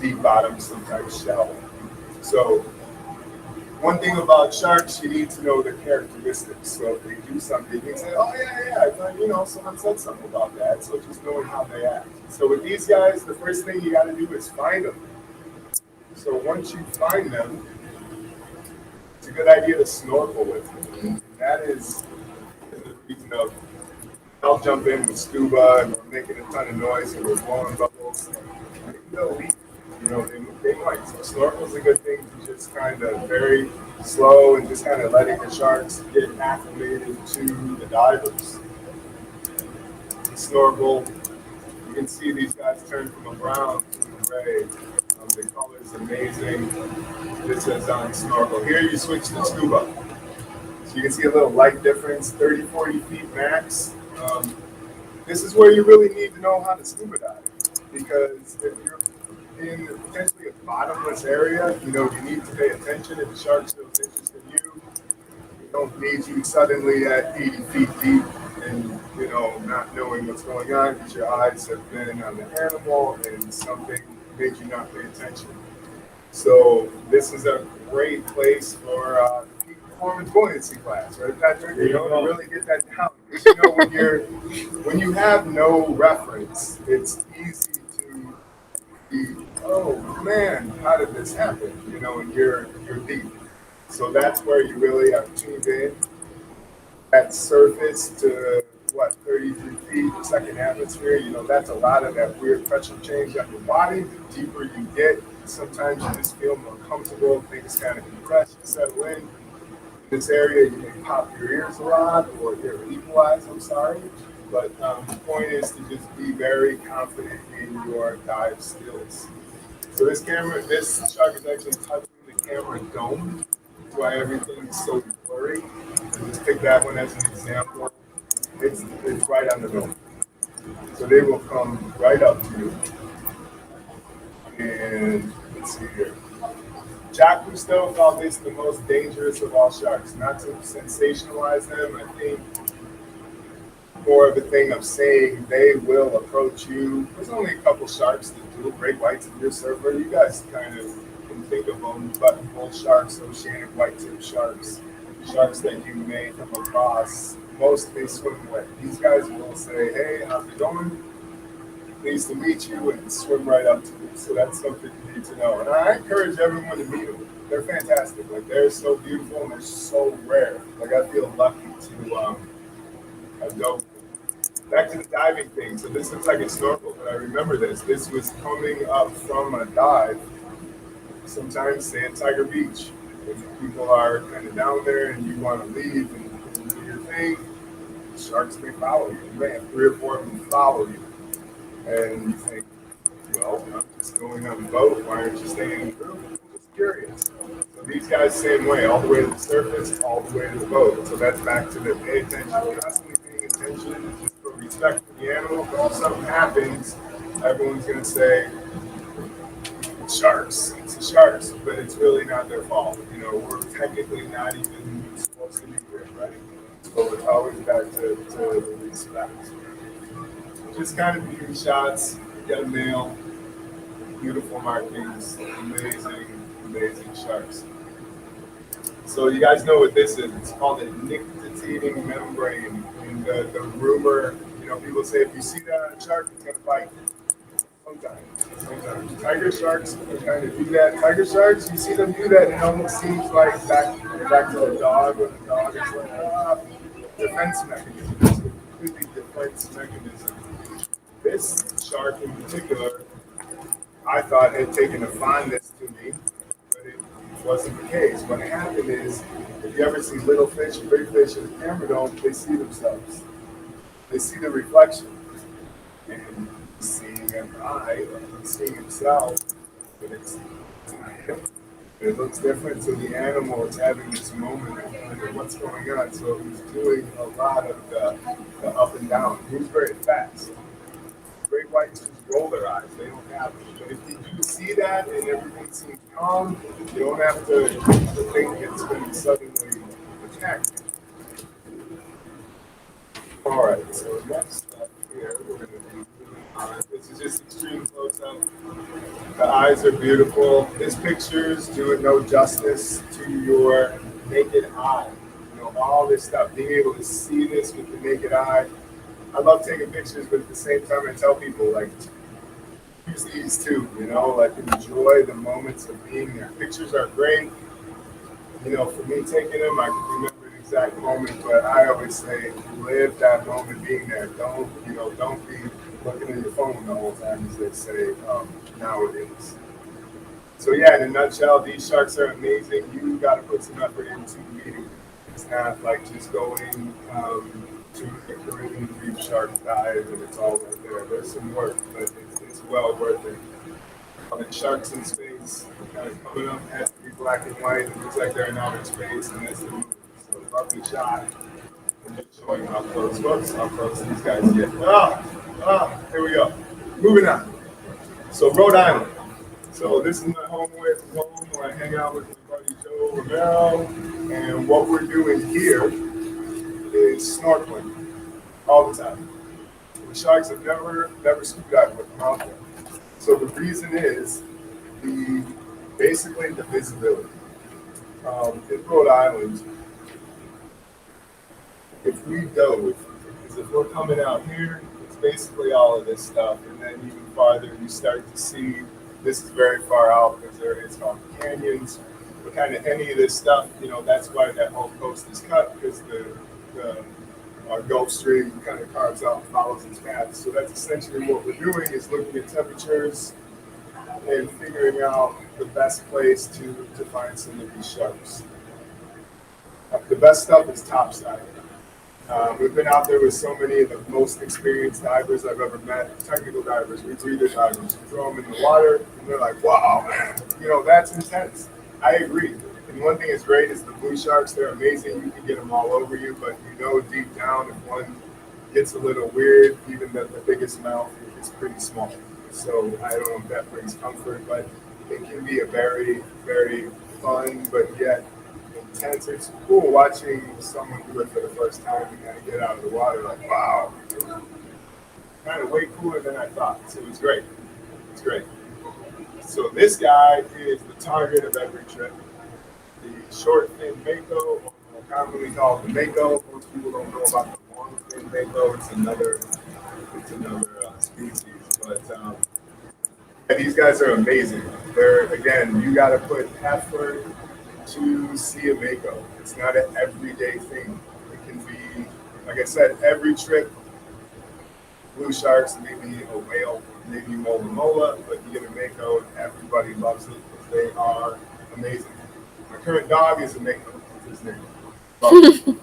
deep bottom, sometimes shallow. So one thing about sharks, you need to know their characteristics. So if they do something, you can say, "Oh yeah, I thought, someone said something about that." So just knowing how they act. So with these guys, the first thing you got to do is find them. So once you find them, it's a good idea to snorkel with them. And that is the reason of I'll jump in with scuba and we're making a ton of noise and we're blowing bubbles. Maybe they'll leave. They might. So snorkel's a good thing to just kind of very slow and just kind of letting the sharks get acclimated to the divers. Snorkel, you can see these guys turn from a brown to a gray. The color is amazing. This is on snorkel. Here you switch to scuba. So you can see a little light difference, 30, 40 feet max. This is where you really need to know how to scuba dive. Because if you're in potentially a bottomless area, you need to pay attention. If the shark shows interest in you, we don't need you suddenly at 80 feet deep and, not knowing what's going on because your eyes have been on the animal and something made you not pay attention. So this is a great place for peak performance buoyancy class, right, Patrick? To really get that down. Because when you have no reference, it's easy to be, oh man, how did this happen? And you're deep. So that's where you really have tuned in at surface to 33 feet, second atmosphere. That's a lot of that weird pressure change on your body. The deeper you get, sometimes you just feel more comfortable, things kind of compress, you settle in. This area, you may pop your ears a lot or your equalize, I'm sorry. But the point is to just be very confident in your dive skills. So this shark is actually touching the camera dome. That's why everything's so blurry. And just take that one as an example. It's right on the dome. So they will come right up to you. And let's see here. Jack Cousteau called this the most dangerous of all sharks. Not to sensationalize them, I think more of a thing of saying they will approach you. There's only a couple sharks that do great whites if you're a surfer. You guys kind of can think of them, buttonhole sharks, oceanic white-tip sharks, sharks that you may come across. Most they swim with. These guys will say, "Hey, how's it going? Pleased to meet you," and swim right up to you. So that's something you need to know. And I encourage everyone to meet them. They're fantastic. Like they're so beautiful and they're so rare. Like I feel lucky to go. Back to the diving thing. So this looks like a snorkel, but I remember this. This was coming up from a dive. Sometimes, say at Tiger Beach, if people are kind of down there and you want to leave and do your thing, sharks may follow you. You may have 3 or 4 of them follow you. And you think, well, I'm just going on the boat. Why aren't you staying in the room? I'm just curious. So these guys, same way, all the way to the surface, all the way to the boat. So that's back to the pay attention, constantly paying attention, just for respect for the animal. But if something happens, everyone's going to say, sharks, it's the sharks, but it's really not their fault. We're technically not even supposed to be here, right? So it's always back to respect. Just kind of beauty shots, get a male, beautiful markings, amazing sharks. So you guys know what this is. It's called a nictitating membrane. And the rumor, people say if you see that on a shark, it's going to bite. Sometimes. Tiger sharks kind of do that. Tiger sharks, you see them do that, and it almost seems like back to the dog when the dog is like, defense mechanism. It's a completely defense mechanism. This shark in particular I thought had taken a fondness to me, but it wasn't the case. What happened is, if you ever see little fish, big fish in the camera don't, they see themselves. They see the reflection. And seeing an eye, seeing himself, but it's not him. It looks different. So the animal is having this moment of wondering what's going on. So he's doing a lot of the up and down. He's very fast. Great whites just roll their eyes. They don't have it. But if you do see that and everything seems calm, you don't have to think it's going to suddenly attack you. All right, so next up here, we're going to do this is just extreme close up. The eyes are beautiful. This picture's doing no justice to your naked eye. You know, all this stuff, being able to see this with the naked eye. I love taking pictures, but at the same time, I tell people, like, use these too, you know, like, enjoy the moments of being there. Pictures are great. You know, for me taking them, I can remember the exact moment, but I always say, live that moment being there. Don't be looking at your phone the whole time, as they say nowadays. So yeah, in a nutshell, these sharks are amazing. You got to put some effort into meeting. It's not like just going to the Caribbean Reef Shark dive and it's all right there. There's some work, but it's well worth it. The sharks in space, kind of coming up, has to be black and white. It looks like they're in outer space, and that's the movie. So lovely shot. And just showing how close. Whoops, how close these guys get. Here we go. Moving on. So Rhode Island. So this is my home where I hang out with my buddy Joe Romero, and what we're doing here is snorkeling all the time. The sharks have never scuba dived with them out there. So the reason is basically the visibility. In Rhode Island, if we dove, because if we're coming out here, it's basically all of this stuff, and then even farther you start to see. This is very far out because it's called canyons. But kind of any of this stuff, you know, that's why that whole coast is cut because the Gulf Stream kind of carves out and follows its path. So that's essentially what we're doing is looking at temperatures and figuring out the best place to find some of these sharks. The best stuff is topside. We've been out there with so many of the most experienced divers I've ever met, technical divers, rebreather divers. You throw them in the water, and they're like, wow, man, you know, that's intense. I agree. And one thing that's great is the blue sharks, they're amazing. You can get them all over you, but you know deep down if one gets a little weird, even the biggest mouth is pretty small. So I don't know if that brings comfort, but it can be a very, very fun, but yet intense. It's cool watching someone do it for the first time and kind of get out of the water like, wow, kind of way cooler than I thought. So it's great. It's great. So this guy is the target of every trip. The short fin mako, or more commonly called the mako. Most people don't know about the long fin mako. It's another species. But yeah, these guys are amazing. They're, again, you got to put effort to see a mako. It's not an everyday thing. It can be, like I said, every trip, blue sharks, maybe a whale, maybe mola, but you get a mako and everybody loves it because they are amazing. My current dog is a mako. That's his name.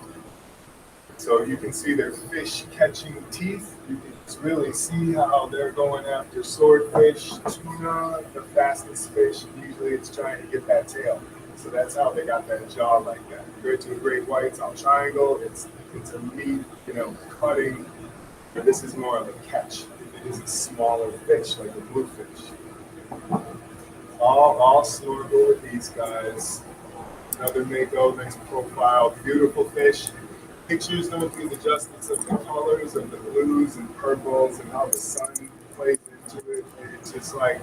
So you can see their fish catching teeth. You can really see how they're going after swordfish, tuna, the fastest fish. Usually it's trying to get that tail. So that's how they got that jaw like that. Compared to a great white, it's all triangle. It's a meat, cutting. But this is more of a catch. It is a smaller fish, like a bluefish. All snorkel with these guys. Another mako, nice profile, beautiful fish. Pictures don't do the justice of the colors of the blues and purples and how the sun plays into it. It's just like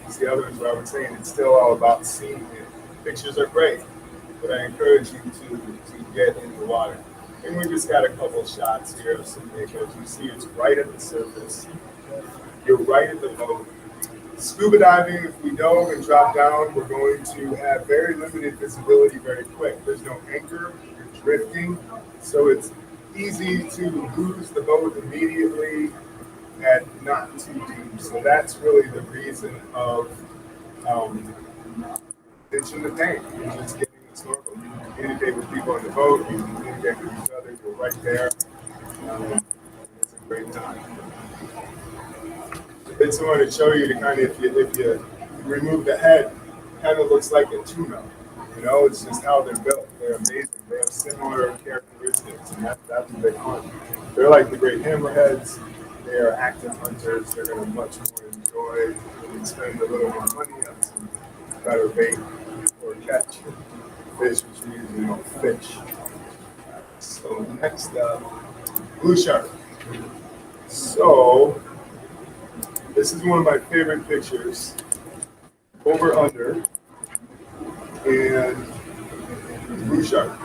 it's the others where I was saying it's still all about seeing it. Pictures are great, but I encourage you to get in the water. And we just got a couple shots here of some makos. You see it's right at the surface. You're right at the boat. Scuba diving, if we dove and drop down, we're going to have very limited visibility very quick. There's no anchor, you're drifting, so it's easy to lose the boat immediately. at not too deep. So that's really the reason of um, ditching the tank and just getting the snorkel. You can communicate with people on the boat, you can communicate with each other, you're right there. It's a great time. It's I want to show you to kind of if you remove the head, it kind of looks like a tuna. You know, it's just how they're built. They're amazing. They have similar characteristics, and that's what they hunt. They're like the great hammerheads. They are active hunters. They're going to much more enjoy and spend a little more money on some better bait or catch fish, which we usually don't fish. So next up, blue shark. So this is one of my favorite pictures. Over under and blue shark.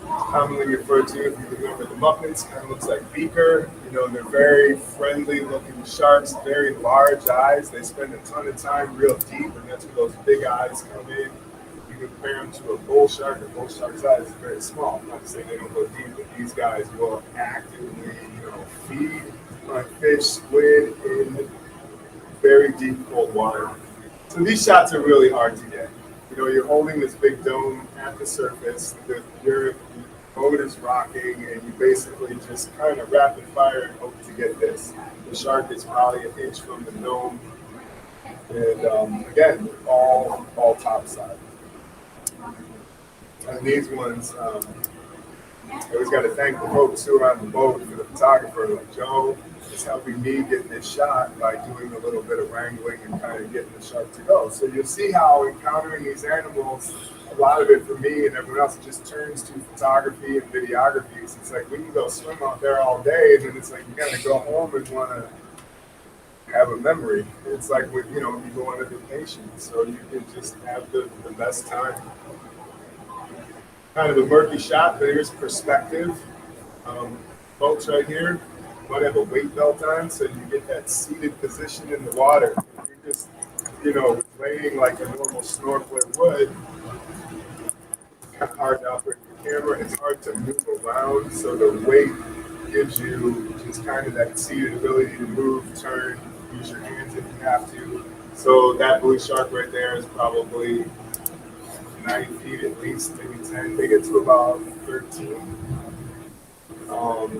Commonly referred to, if you remember the Muppets, kind of looks like beaker. You know, they're very friendly looking sharks, very large eyes. They spend a ton of time real deep, and that's where those big eyes come in. You compare them to a bull shark. A bull shark's eyes is very small. I'm not saying they don't go deep, but these guys will actively, feed on fish, squid in very deep cold water. So these shots are really hard to get. You know, you're holding this big dome at the surface, your boat is rocking, and you basically just kind of rapid fire and hope to get this. The shark is probably an inch from the dome, and again, all topside. And these ones, I always got to thank the folks who are on the boat for the photographer, like Joe, is helping me get this shot by doing a little bit of wrangling and kind of getting the shark to go. So you'll see how encountering these animals, a lot of it for me and everyone else, just turns to photography and videography. So it's like we can go swim out there all day, and then it's like you got to go home and want to have a memory. It's like when you go on a vacation, so you can just have the best time. Kind of a murky shot, but here's perspective. Boats right here might have a weight belt on, so you get that seated position in the water. You're just, laying like a normal snorkeler would. It's kind of hard to operate the camera. It's hard to move around, so the weight gives you just kind of that seated ability to move, turn, use your hands if you have to. So that blue shark right there is probably 9 feet at least, maybe 10. They get to about 13.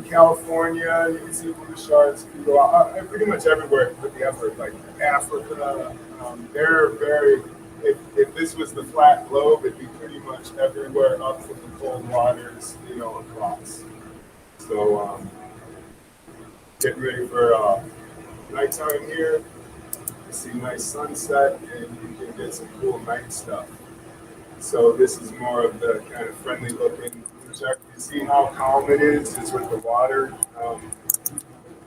California, you can see blue sharks. You go out pretty much everywhere with the effort, like Africa. They're very. If this was the flat globe, it'd be pretty much everywhere up from the cold waters, across. So getting ready for nighttime here. You see nice sunset, and you can get some cool night stuff. So this is more of the kind of friendly looking blue shark. You see how calm it is just with the water.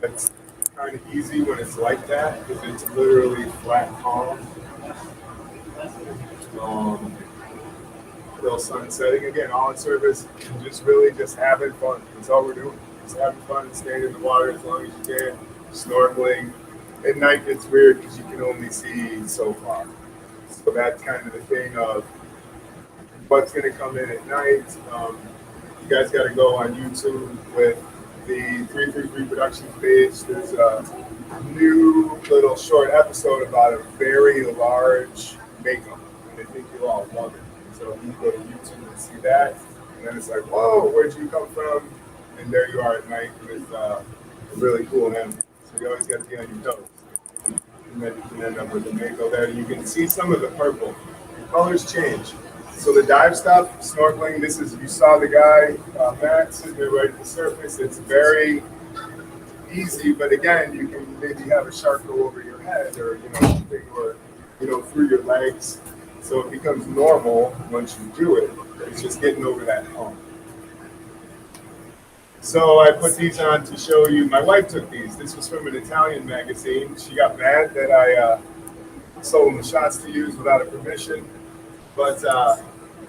It's kind of easy when it's like that because it's literally flat calm. Little sun setting again, all in service, and just having fun. That's all we're doing. Just having fun and staying in the water as long as you can, snorkeling. At night it's weird because you can only see so far. So that's kind of the thing of what's going to come in at night. You guys got to go on YouTube with the 333 Productions page. There's a new little short episode about a very large makeup, and I think you'll all love it. So you go to YouTube and see that, and then it's like, whoa, where'd you come from? And there you are at night with a really cool animal. So you always got to be on your toes. And then you can end up with the mako there. You can see some of the purple. The colors change. So the dive stuff, snorkeling, you saw the guy, Matt, sitting there right at the surface. It's very easy, but again, you can maybe have a shark go over your head or, through your legs. So it becomes normal once you do it. It's just getting over that hump. So I put these on to show you. My wife took these. This was from an Italian magazine. She got mad that I sold them the shots to use without a permission. But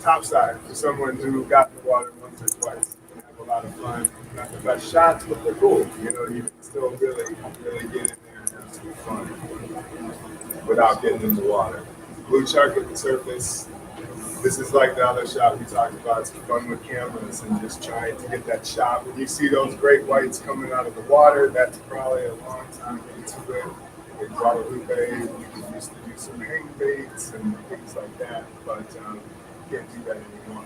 topside for someone who got in the water once or twice and have a lot of fun. Not the best shots, but they're cool. You can still really get in there and have some fun without getting in the water. Blue shark at the surface. This is like the other shot we talked about. It's fun with cameras and just trying to get that shot. When you see those great whites coming out of the water, that's probably a long time into it. In Guadalupe, we used to do some hang baits and things like that, but can't do that anymore.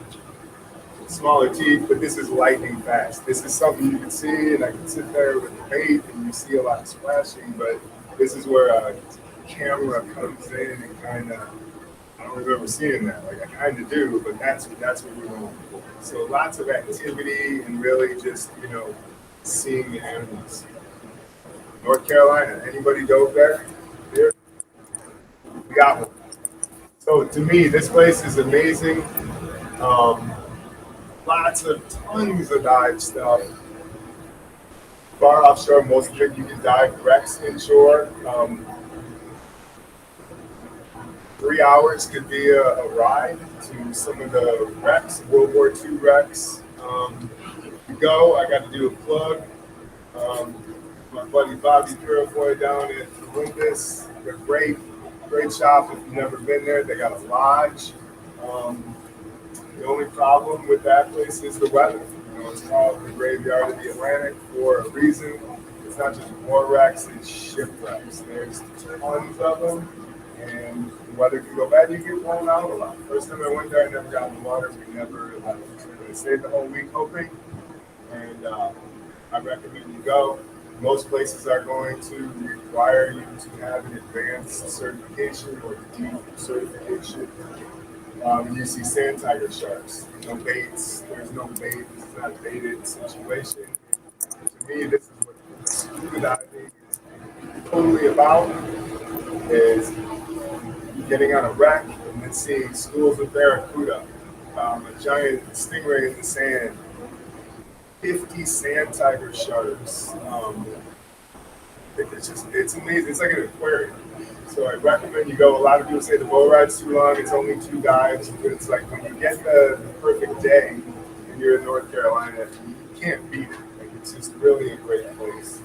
Smaller teeth, but this is lightning fast. This is something you can see, and I can sit there with the bait, and you see a lot of splashing, but this is where a camera comes in and kind of, I don't remember seeing that. Like, I kind of do, but that's what we're going for. So lots of activity and really just, seeing the animals. North Carolina, anybody dove there? Here? We got one. So to me, this place is amazing. Tons of dive stuff. Far offshore, most of it you can dive wrecks inshore. 3 hours could be a ride to some of the wrecks, World War II wrecks. You go, I got to do a plug. My buddy Bobby Purifoy down at Columbus. They're great shop if you've never been there. They got a lodge. The only problem with that place is the weather. It's called the graveyard of the Atlantic for a reason. It's not just war wrecks, it's shipwrecks. There's tons of them, and the weather can go bad. You get blown out a lot. First time I went there, I never got in the water. We never left. I stayed the whole week hoping, and I recommend you go. Most places are going to require you to have an advanced certification or deep certification. You see sand tiger sharks, no baits. There's no bait. This is not a baited situation. To me, this is what scuba diving is totally about: is getting on a wreck and then seeing schools of barracuda, a giant stingray in the sand, 50 sand tiger sharks. It's amazing. It's like an aquarium. So I recommend you go. A lot of people say the boat ride's too long. It's only 2 dives. But it's like when you get the perfect day and you're in North Carolina, you can't beat it. Like, it's just really a great place.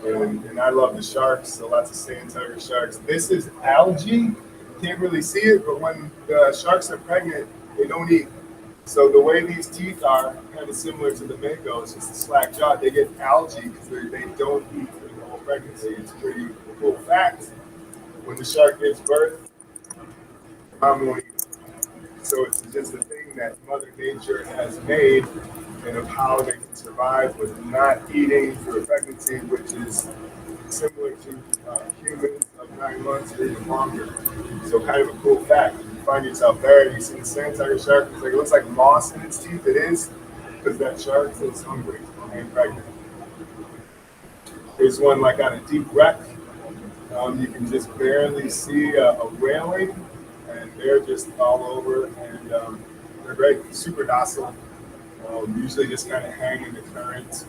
And I love the sharks. So lots of sand tiger sharks. This is algae. You can't really see it, but when the sharks are pregnant, they don't eat. So the way these teeth are, kind of similar to the mako, it's just a slack jaw. They get algae because they don't eat through the whole pregnancy. It's a pretty cool fact. When the shark gives birth, mom won't eat. So it's just a thing that Mother Nature has made, and of how they can survive with not eating through a pregnancy, which is similar to humans of 9 months or even longer. So kind of a cool fact. If you find yourself there and you see the sand tiger shark, it looks like moss in its teeth. It is, because that shark is hungry and pregnant. There's one like on a deep wreck. You can just barely see a railing, and they're just all over, and they're great, super docile. Usually just kind of hang in the current.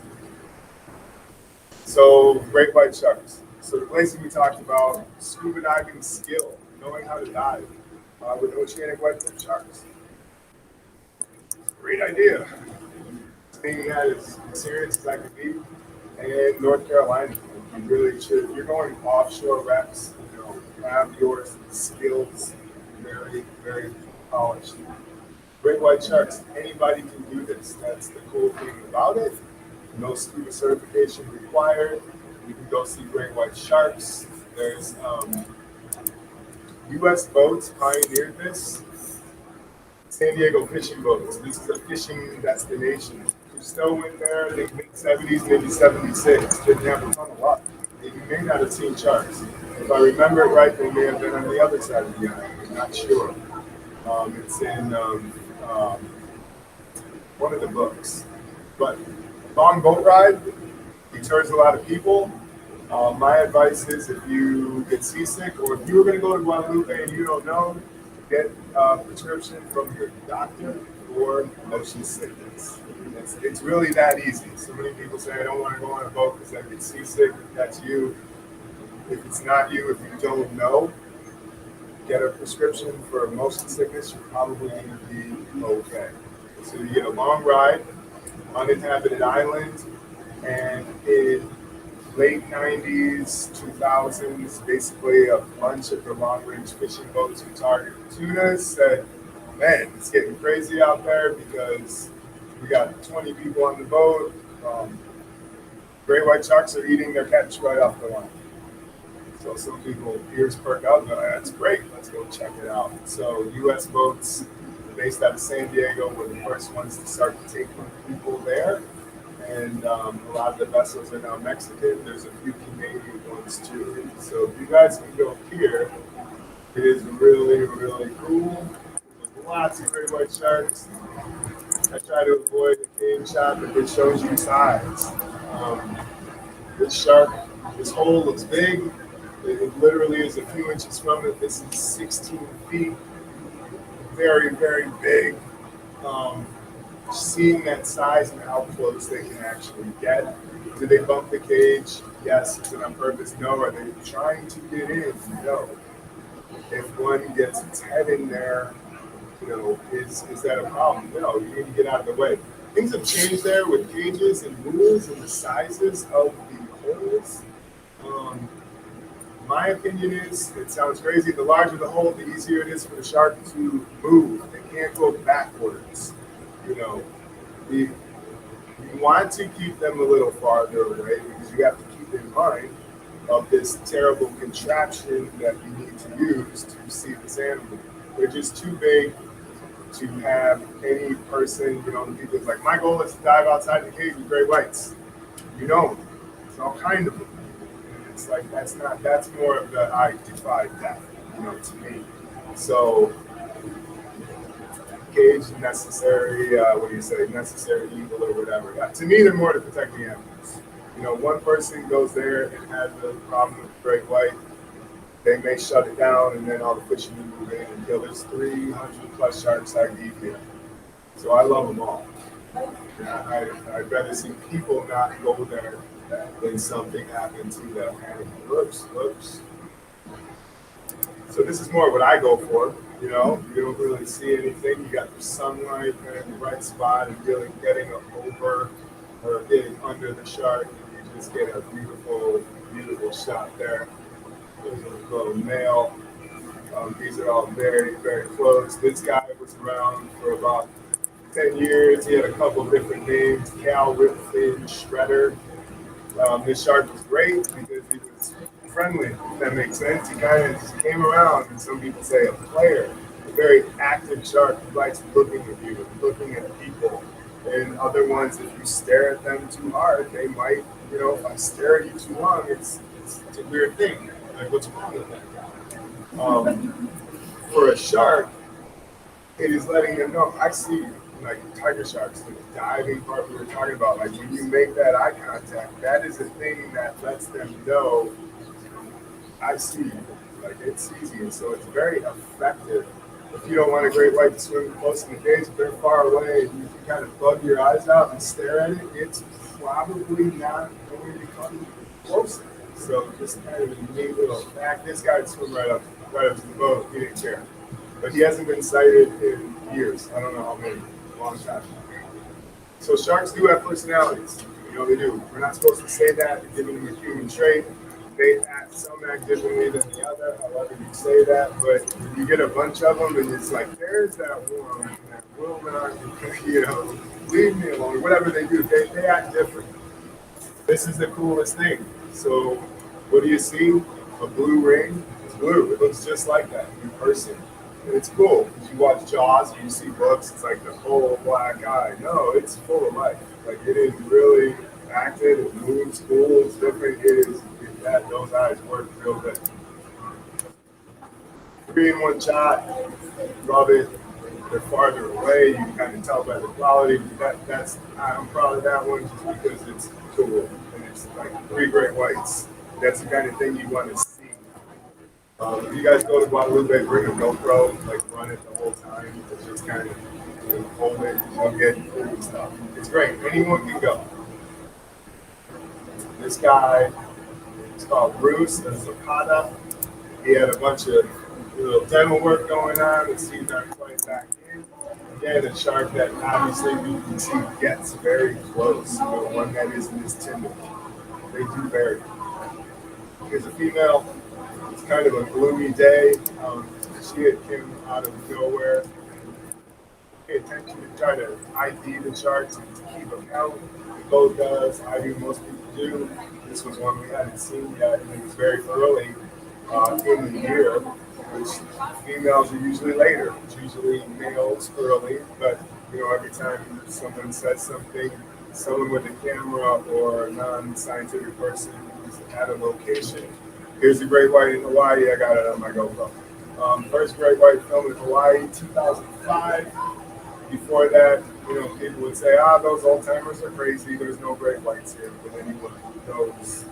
So great white sharks. So the places we talked about, scuba diving skill, knowing how to dive with oceanic white-tip sharks. Great idea. Taking that as serious as I can be. And North Carolina, you really should. If you're going offshore wrecks, have your skills very, very polished. Great white sharks, anybody can do this. That's the cool thing about it. No scuba certification required. You can go see great white sharks. There's U.S. boats pioneered this. San Diego fishing boats. This is a fishing destination. Still went there, I think mid-70s, maybe 76. Didn't have a ton of luck. You may not have seen sharks. If I remember it right, they may have been on the other side of the island. I'm not sure. It's in one of the books. But long boat ride, deters a lot of people. My advice is if you get seasick or if you were going to go to Guadalupe and you don't know, get a prescription from your doctor for motion sickness. It's really that easy. So many people say, I don't want to go on a boat because I get seasick. If that's you. If it's not you, if you don't know, get a prescription for motion sickness. You're probably going to be okay. So you get a long ride, uninhabited island, and in late 90s, 2000s, basically a bunch of the long-range fishing boats who target tunas said, man, it's getting crazy out there because we got 20 people on the boat. Um, Great white sharks are eating their catch right off the line. So some people ears perk up. That's great. Let's go check it out. So U.S. boats based out of San Diego were the first ones to start taking people there, and a lot of the vessels are now Mexican. There's a few Canadian ones too. So if you guys can go here, it is really, really cool. There's lots of great white sharks. I try to avoid the game shot, but it shows you size. Um, this shark, this hole looks big. It literally is a few inches from it. This is 16 feet. Very, very big. Um, Seeing that size and how close they can actually get. Do they bump the cage? Yes. Is it on purpose? No. Are they trying to get in? No. If one gets its head in there, is that a problem? No, you need to get out of the way. Things have changed there with cages and rules and the sizes of the holes. My opinion is, it sounds crazy, the larger the hole, the easier it is for the shark to move. They can't go backwards. You know, you want to keep them a little farther away because you have to keep in mind of this terrible contraption that you need to use to see this animal. They're just too big to have any person, the people like, my goal is to dive outside the cage with great whites. You don't. It's all kind of them. And it's like, that's more of the I defy death, to me. So, cage necessary, necessary evil or whatever. To me, they're more to protect the animals. One person goes there and has a problem with great white, they may shut it down, and then all the fishing move in and kill. There's 300 plus sharks I eat here. So I love them all. I'd rather see people not go there than something happen to the animal. Whoops. So this is more what I go for. You don't really see anything. You got the sunlight in the right spot and really getting over or getting under the shark. And you just get a beautiful, beautiful shot there. There's a little male. These are all very, very close. This guy was around for about 10 years. He had a couple different names. Cal Ripfin Shredder. This shark was great because he was friendly, if that makes sense. He kind of just came around, and some people say a player. A very active shark who likes looking at you, looking at people. And other ones, if you stare at them too hard, they might, if I stare at you too long, it's a weird thing. Like, what's wrong with that? For a shark, it is letting them know, I see you. Like tiger sharks, the diving part we were talking about, like when you make that eye contact, that is a thing that lets them know, I see you. Like it's easy, and so it's very effective. If you don't want a great white to swim close in the cage, if they're far away, and you can kind of bug your eyes out and stare at it, it's probably not going to come closer. So just kind of a neat little fact. This guy would swim right up to the boat. He didn't care. But he hasn't been sighted in years. I don't know how many. A long time. So sharks do have personalities. They do. We're not supposed to say that, giving them a human trait. They act, some act differently than the other, however you say that. But you get a bunch of them, and it's like, there's that one that will not, leave me alone. Whatever they do, they act different. This is the coolest thing. So what do you see? A blue ring? It's blue. It looks just like that in person. And it's cool because you watch Jaws and you see books. It's like the whole black eye. No, it's full of life. Like it is really active. It moves cool. It's different. Those eyes work real good. 3-in-1 shot. Love it. They're farther away. You can kind of tell by the quality. I'm proud of that one just because it's cool and it's like 3 great whites. That's the kind of thing you want to see. If you guys go to Guadalupe, bring a GoPro, run it the whole time. It's just kind of hold it, you'll get cool stuff. It's great. Anyone can go. This guy is called Bruce, the Zapata. He had a bunch of little dental work going on. His teeth aren't quite back in. Again, a shark that obviously you can see gets very close. One that isn't as timid. They do very. Here's a female. It's kind of a gloomy day. She had come out of nowhere. pay attention and try to ID the sharks and to keep a count. The boat does. I do. Most people do. This was one we hadn't seen yet, and it was very early in the year, which females are usually later. It's usually males early, but every time someone says something, someone with a camera or a non-scientific person who's at a location, here's a great white in Hawaii. I got it on my GoPro. First great white film in Hawaii, 2005. Before that, people would say, those old timers are crazy. There's no great whites here. But anyone who knows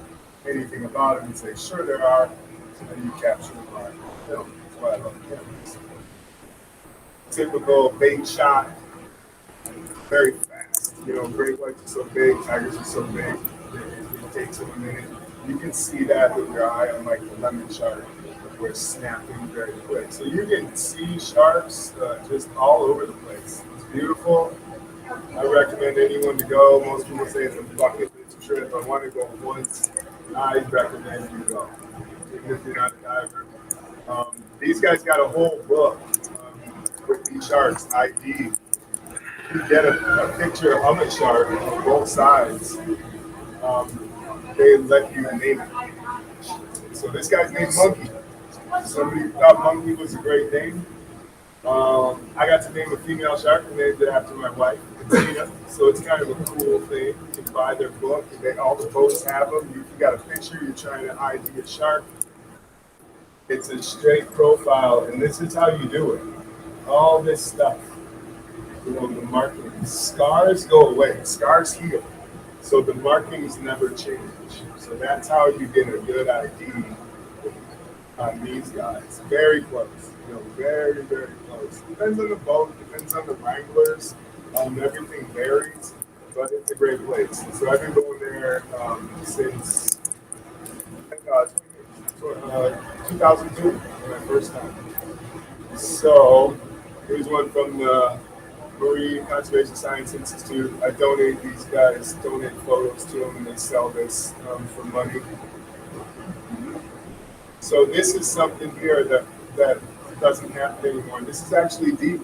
anything about it would say, sure there are. And then you capture them on film. That's why I love cameras. Typical bait shot, very fast. Great whites are so big, tigers are so big. It takes them a minute. You can see that with your eye on like the lemon shark. We're snapping very quick. So you can see sharks just all over the place. It's beautiful. I recommend anyone to go. Most people say it's a bucket list trip. I want to go once. I recommend you go, even if you're not a diver. These guys got a whole book with these sharks ID. You get a picture of a shark on both sides. They let you name it. So this guy's named Monkey. Somebody thought Monkey was a great name. I got to name a female shark and named it after my wife, Tina. So it's kind of a cool thing. You can buy their book. All the boats have them. You got a picture. You're trying to ID a shark. It's a straight profile, and this is how you do it. All this stuff, the marking. Scars go away. Scars heal. So the markings never change. So that's how you get a good ID on these guys. Very close. Very, very close. Depends on the boat, depends on the wranglers. Everything varies, but it's a great place. So I've been going there since 2002, my first time. So here's one from the Marine Conservation Science Institute. I donate these guys, donate photos to them, and they sell this for money. So this is something here that doesn't happen anymore. This is actually deep.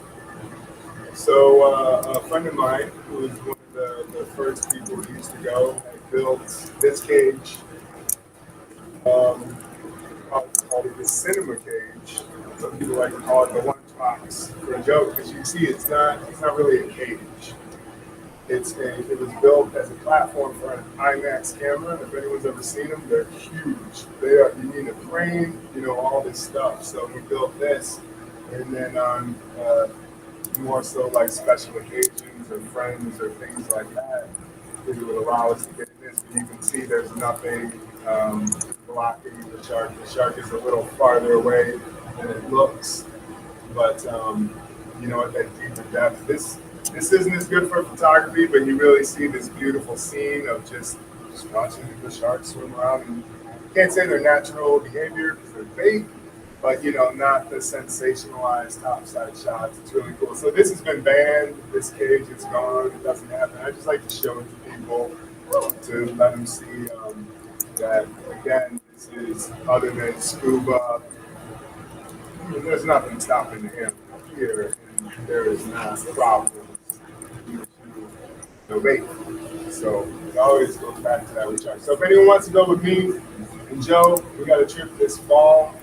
So a friend of mine, who was one of the first people who used to go, had built this cage, called it the cinema cage. Some people like to call it the lunchbox for a joke, because you can see it's not really a cage. It was built as a platform for an IMAX camera. If anyone's ever seen them, they're huge. You need a crane, all this stuff. So we built this, and then on more so like special occasions or friends or things like that, it would allow us to get in this. But you can see there's nothing blocking the shark. The shark is a little farther away than it looks, but at that deeper depth, this isn't as good for photography, but you really see this beautiful scene of just watching the sharks swim around. And you can't say they're natural behavior because they're bait, but not the sensationalized topside shots. It's really cool. So this has been banned. This cage is gone. It doesn't happen. I just like to show it to people to let them see that, again, this is other than scuba. There's nothing stopping the animal here, and there is not problems. No bait. So it always goes back to that recharge. So if anyone wants to go with me and Joe, we got a trip this fall.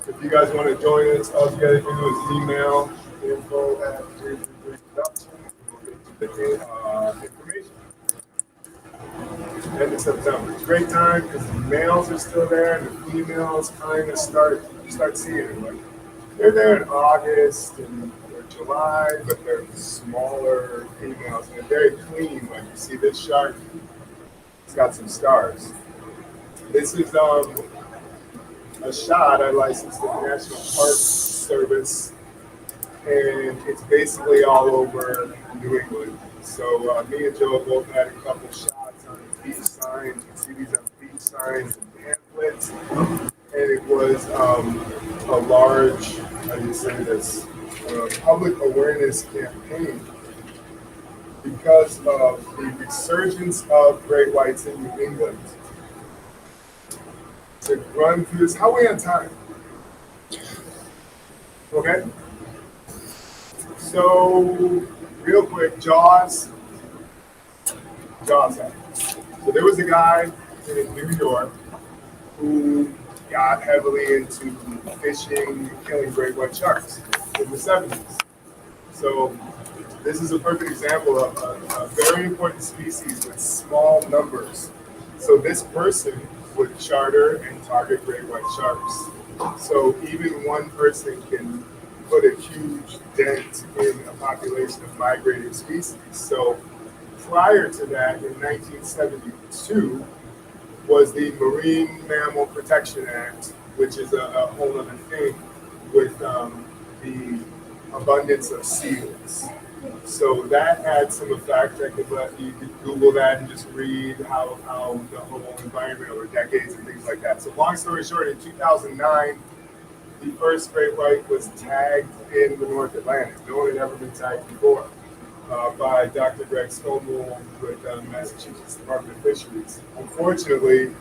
If you guys want to join us, all you got to do is email info@333production, and we'll get you the information. End of September. It's a great time because the males are still there and the females kind of start seeing it. Like, they're there in August and July, but they're smaller females and they're very clean. Like you see this shark, it's got some scars. This is a shot I licensed with the National Park Service, and it's basically all over New England. So me and Joe both had a couple shots on beach signs. You can see these on beach signs and pamphlets, and it was a large, how do you say this, public awareness campaign because of the resurgence of great whites in New England. To run through this, how are we on time? Okay. So, real quick, Jaws. So there was a guy in New York who got heavily into fishing, killing great white sharks in the 70s. So this is a perfect example of a very important species with small numbers. So this person would charter and target great white sharks. So even one person can put a huge dent in a population of migrating species. So prior to that, in 1972, was the Marine Mammal Protection Act, which is a whole other thing with the abundance of seals. So that had some effect. You could Google that and just read how the whole environment over decades and things like that. So long story short, in 2009, the first great white was tagged in the North Atlantic. No one had ever been tagged before by Dr. Greg Stonewall with Massachusetts Department of Fisheries. Unfortunately,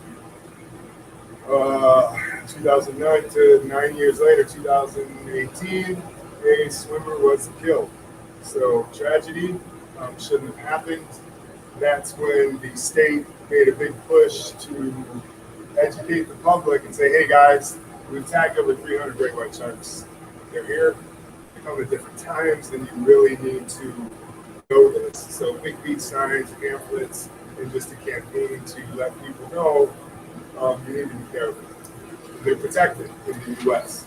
2009 to 9 years later, 2018, a swimmer was killed. So tragedy shouldn't have happened. That's when the state made a big push to educate the public and say, hey guys, we've tagged over 300 great white sharks. They're here. They come at different times, and you really need to know this. So big beach signs, pamphlets, and just a campaign to let people know you need to be careful. They're protected in the U.S.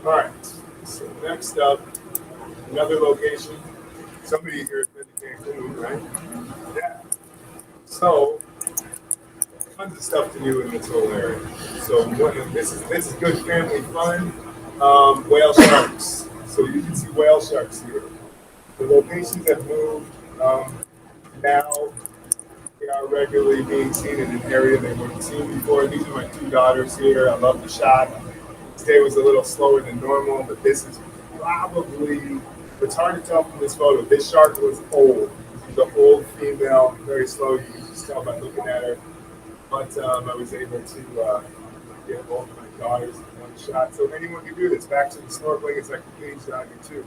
All right. So next up, another location. Somebody here has been to Cancun, right? Yeah. So tons of stuff to do in this whole area. So this is good family fun. Whale sharks. So you can see whale sharks here. The locations have moved. Now they are regularly being seen in an area they weren't seen before. These are my two daughters here. I love the shot. Today was a little slower than normal, but this is probably, it's hard to tell from this photo. This shark was old. She's an old female, very slow. You can just tell by looking at her. But I was able to get both of my daughters in one shot. So anyone can do this. Back to the snorkeling, it's like a cage diving too.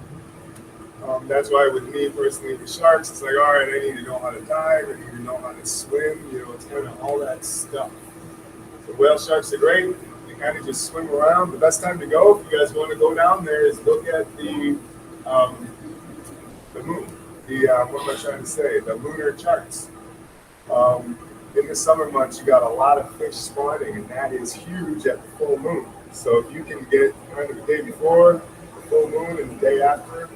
That's why with me personally with sharks, it's like, all right, I need to know how to dive, I need to know how to swim, it's kind of all that stuff. So whale sharks are great. They kind of just swim around. The best time to go, if you guys want to go down there, is look at the moon. What am I trying to say? The lunar charts. In the summer months, you got a lot of fish spawning, and that is huge at the full moon. So if you can get kind of the day before the full moon and the day after,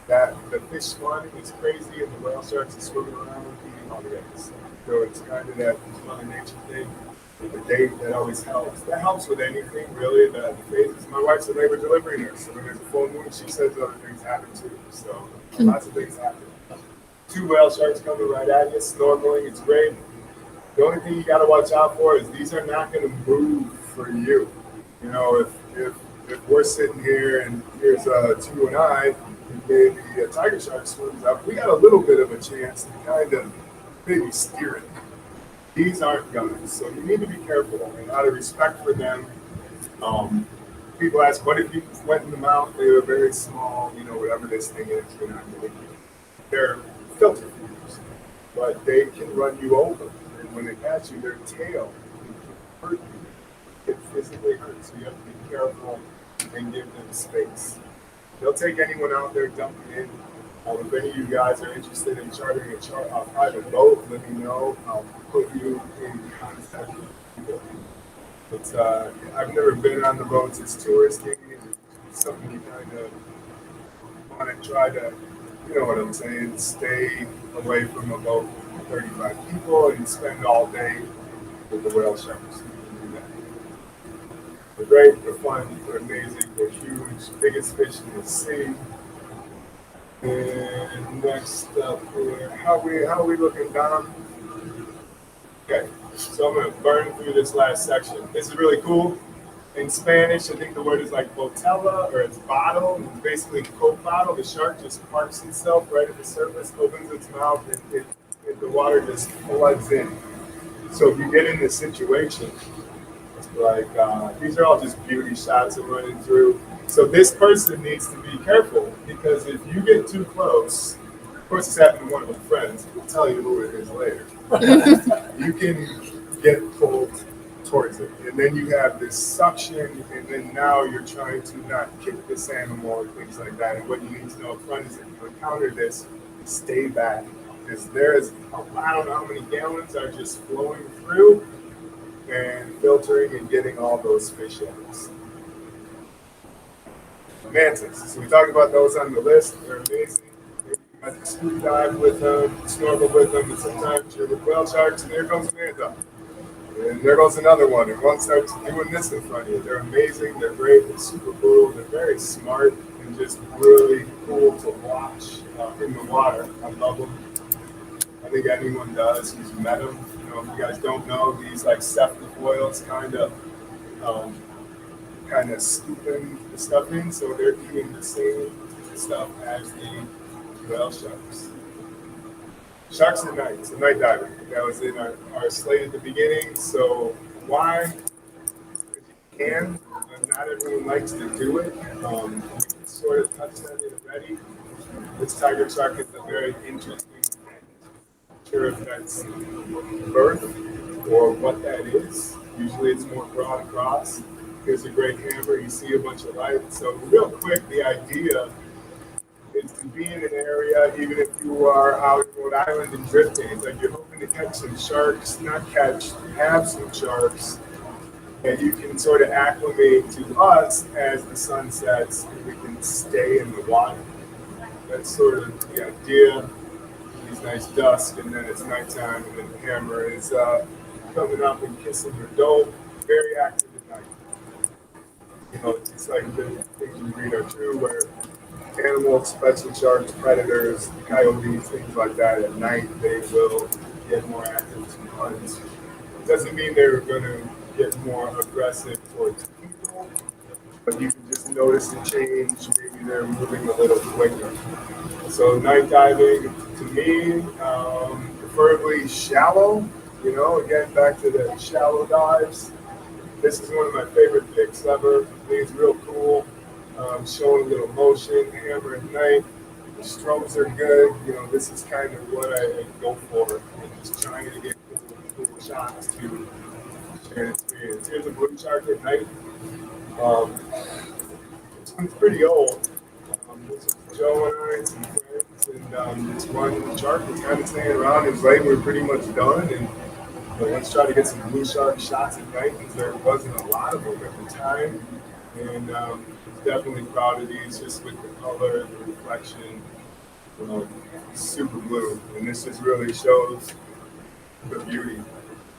that the fish spawning is crazy, and the whale sharks are swimming around eating all the eggs. So it's kind of that Mother Nature thing. The date that always helps. That helps with anything really. The phases. My wife's a labor delivery nurse, so when there's a full moon, she says other things happen too. So lots of things happen. 2 whale sharks coming right at you. Snorkeling, it's great. The only thing you got to watch out for is these are not going to move for you. If we're sitting here and here's 2 and I, and maybe a tiger shark swims up, we got a little bit of a chance to kind of maybe steer it. These aren't guns, so you need to be careful and out of respect for them. People ask, what if you went in the mouth? They were very small, whatever this thing is, you're not going to They're filter feeders, but they can run you over. And when they catch you, their tail can hurt you. It physically hurts, so you have to be careful and give them space. They'll take anyone out there dumping in. If any of you guys are interested in chartering a private boat, let me know. I'll put you in contact with people. But I've never been on the boats. It's touristy. It's something you kind of want to try to, you know what I'm saying, stay away from a boat with 35 people and spend all day with the whale sharks. They're great, they're fun, they're amazing, they're huge, biggest fish in the sea. And next up here, how are we looking, Dom? Okay, so I'm going to burn through this last section. This is really cool. In Spanish, I think the word is like botella, or it's bottle. It's basically Coke bottle. The shark just parks itself right at the surface, opens its mouth, and the water just floods in. So if you get in this situation, Like these are all just beauty shots I'm running through. So this person needs to be careful because if you get too close, of course it's happened to one of my friends. I'll tell you who it is later. You can get pulled towards it, and then you have this suction, and then now you're trying to not kick this animal or things like that. And what you need to know up front is if you encounter this, stay back because there's I don't know how many gallons are just flowing through and filtering and getting all those fish eggs. Mantis. So we talked about those on the list. They're amazing. You might scuba dive with them, snorkel with them, and sometimes you're with whale sharks, and there comes a manta. And there goes another one, and one starts doing this in front of you. They're amazing, they're great, they're super cool, they're very smart, and just really cool to watch in the water. I love them. I think anyone does who's met them. You know, if you guys don't know, these like cephalofoils kind of scooping the stuff in, so they're eating the same stuff as the whale sharks. Sharks at night, so night diving. That was in our slate at the beginning. So why? Because you can, but not everyone likes to do it. We sort of touched on it already. This tiger shark is a very interesting event. Not sure if that's birth or what that is. Usually it's more broad across. Here's a great hammer. You see a bunch of light. So real quick, the idea is to be in an area, even if you are out in Rhode Island and drifting. It's like you're hoping to catch some sharks, not catch, have some sharks, and you can sort of acclimate to us as the sun sets and we can stay in the water. That's sort of the idea. These nice dusk, and then it's nighttime, and then the hammer is coming up and kissing your doe. Very active at night. You know, it's like the things you read are true, where animals, especially sharks, predators, coyotes, things like that, at night they will get more active to hunt. It doesn't mean they're going to get more aggressive towards people, but you can just notice a change. Maybe they're moving a little quicker. So night diving, to me, preferably shallow. You know, again, back to the shallow dives. This is one of my favorite picks ever. It's real cool. Showing a little motion, hammer at night. The strokes are good. You know, this is kind of what I go for. I'm just trying to get cool shots to share an experience. Here's a blue shark at night. This one's pretty old. This is Joe and I, some friends, and this one shark was kind of staying around. It was late. We were pretty much done, and let's try to get some blue shark shots at night because there wasn't a lot of them at the time. And definitely proud of these just with the color, the reflection, super blue. And this just really shows the beauty.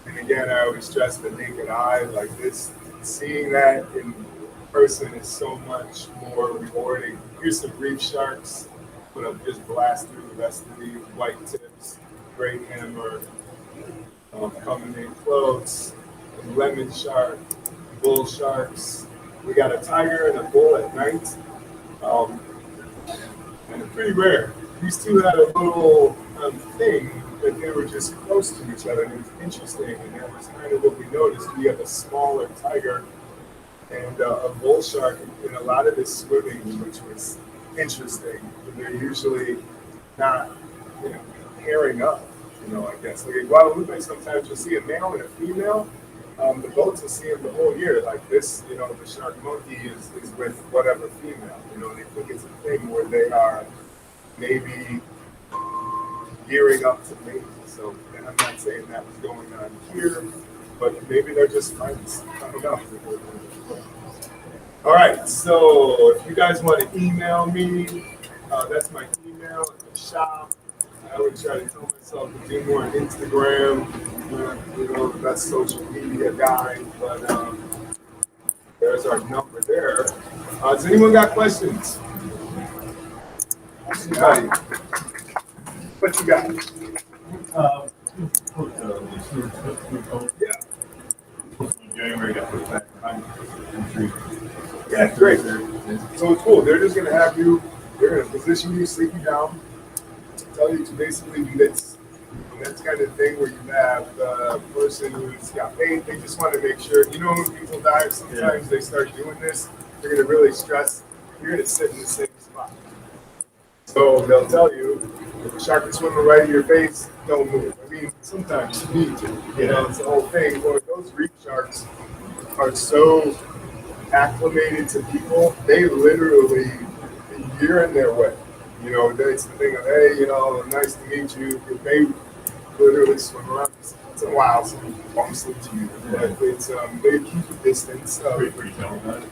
And again, I always stress the naked eye, like this, seeing that in person is so much more rewarding. Here's some reef sharks. I'm gonna just blast through the rest of these white tips, great hammer, coming in close, lemon shark, bull sharks. We got a tiger and a bull at night, and it's pretty rare. These two had a little thing that they were just close to each other, and it was interesting, and that was kind of what we noticed. We have a smaller tiger and a bull shark in a lot of this swimming, which was interesting. And they're usually not, pairing up, I guess. Like in Guadalupe, sometimes you'll see a male and a female. The boats will see them the whole year. Like this, the shark monkey is with whatever female. They think it's a thing where they are maybe gearing up to mate. So I'm not saying that was going on here, but maybe they're just friends. I don't know. All right, so if you guys want to email me, that's my email at the shop. I would try to tell myself to do more on Instagram, the best social media guy, but there's our number there. Does anyone got questions? Scotty, what you got? Yeah, great. So it's cool. They're just going to have you, they're going to position you, sleep you down, tell you to basically do this. And that's kind of thing where you have the person who's got paid, they just want to make sure, when people dive, sometimes they start doing this, they're going to really stress, you're going to sit in the same spot. So they'll tell you, if a shark is swimming right in your face, don't move. I mean, sometimes you need to, it's the whole thing. Or those reef sharks are so acclimated to people, they literally, you're in their way. That's the thing of, hey, nice to meet you. They literally swim around. It's a while some bumps into you, but it's they keep a distance of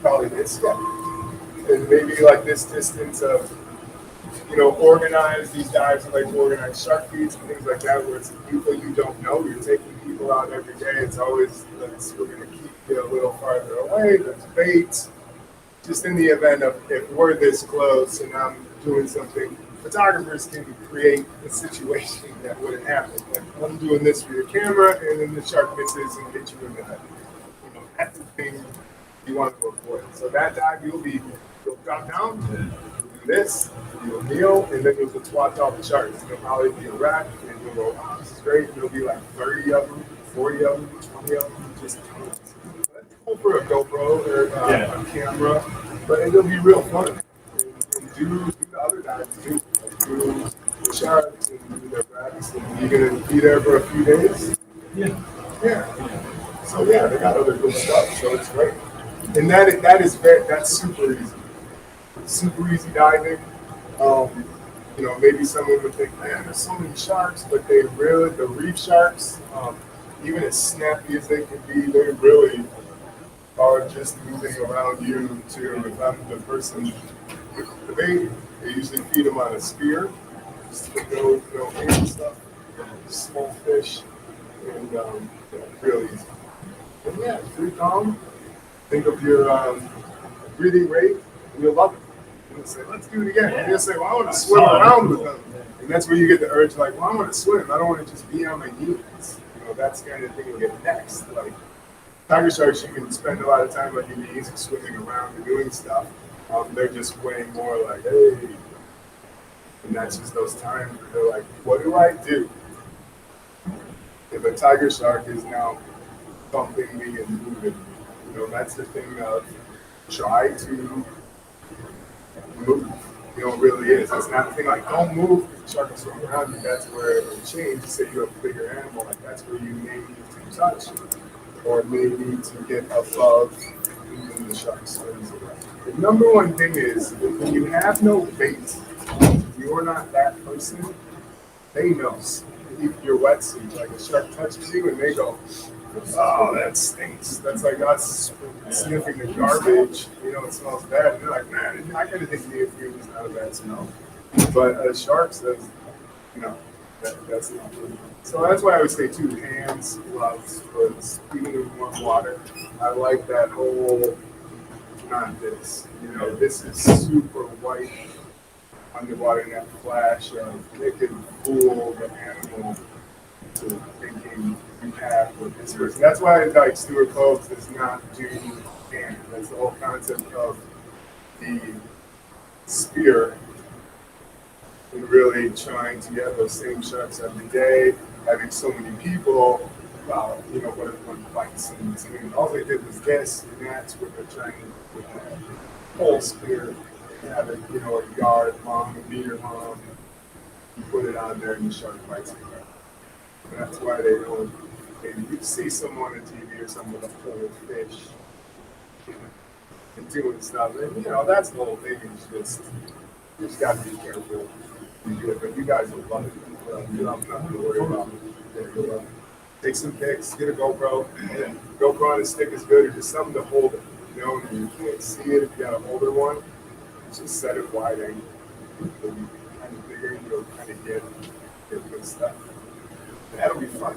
probably this, and maybe like this distance of organize these dives and like organize shark feeds and things like that, where it's people you don't know. You're taking people out every day. It's always we're gonna keep you a little farther away. There's baits. Just in the event of if we're this close and I'm doing something, photographers can create a situation that wouldn't happen. Like I'm doing this for your camera, and then the shark misses and hits you in the head. That's the thing you want to avoid. So that dive, you'll drop down, you'll do this, you'll kneel, and then you'll just watch all the sharks. There'll probably be a rack, and you'll go, oh, this is great. There'll be like 30 of them, 40 of them, 20 of them, just tons. That's cool for a GoPro or a camera, but it'll be real fun. And do the other dives too. Like do the sharks and do the rabbits. And you're going to be there for a few days? Yeah. So yeah, they got other good stuff, so it's great. And that's super easy. Super easy diving. Maybe someone would think, man, there's so many sharks, but the reef sharks, even as snappy as they can be, they really are just moving around you to, if I'm the person with the bait, they usually feed them on a spear, just with no bait and stuff, small fish, and really easy. And yeah, it's pretty calm. Think of your breathing rate, and you'll love it. You'll say, let's do it again. And you'll say, well, I want to swim around with them. And that's where you get the urge, like, well, I want to swim. I don't want to just be on my knees. That's the kind of thing you'll get next. Like, tiger sharks, you can spend a lot of time on your knees and swimming around and doing stuff. They're just way more like, hey. And that's just those times where they're like, what do I do if a tiger shark is now bumping me and moving me? That's the thing of try to move. It really is. It's not the thing like, don't move, the shark is swimming around you. That's where it will change. Say you have a bigger animal, like that's where you may need to touch or may need to get above when the shark swims around. The number one thing is when you have no bait, if you're not that person, they know. If your wetsuit, like a shark touches you and they go, oh, that stinks. That's like us sniffing the garbage. It smells bad. And they're like, man, I kind of think neoprene is not a bad smell. But a shark says, that's not good. So that's why I would say too, hands, gloves, because even in warm water, I like that whole, not this. This is super white underwater, and that flash of it can fool the animal to thinking you have with this person. That's why like Stuart Close does not do hand. That's the whole concept of the spear and really trying to get those same sharks every day, having so many people, what if one bites and all they did was this, and that's what they're trying to do with that whole spear. Have it, a yard long, a meter long, you put it on there and the shark bites it. That's why they don't. You see someone on TV or something with a whole fish and doing stuff, and that's the whole thing. It's you just got to be careful. But you guys will love it. You don't have to worry about it. You'll love it. Take some pics, get a GoPro. GoPro on a stick is good, or just something to hold it. And you can't see it if you got an older one. Just set it wide angle. It'll be kind of bigger, and you'll kind of get good stuff. That'll be fun.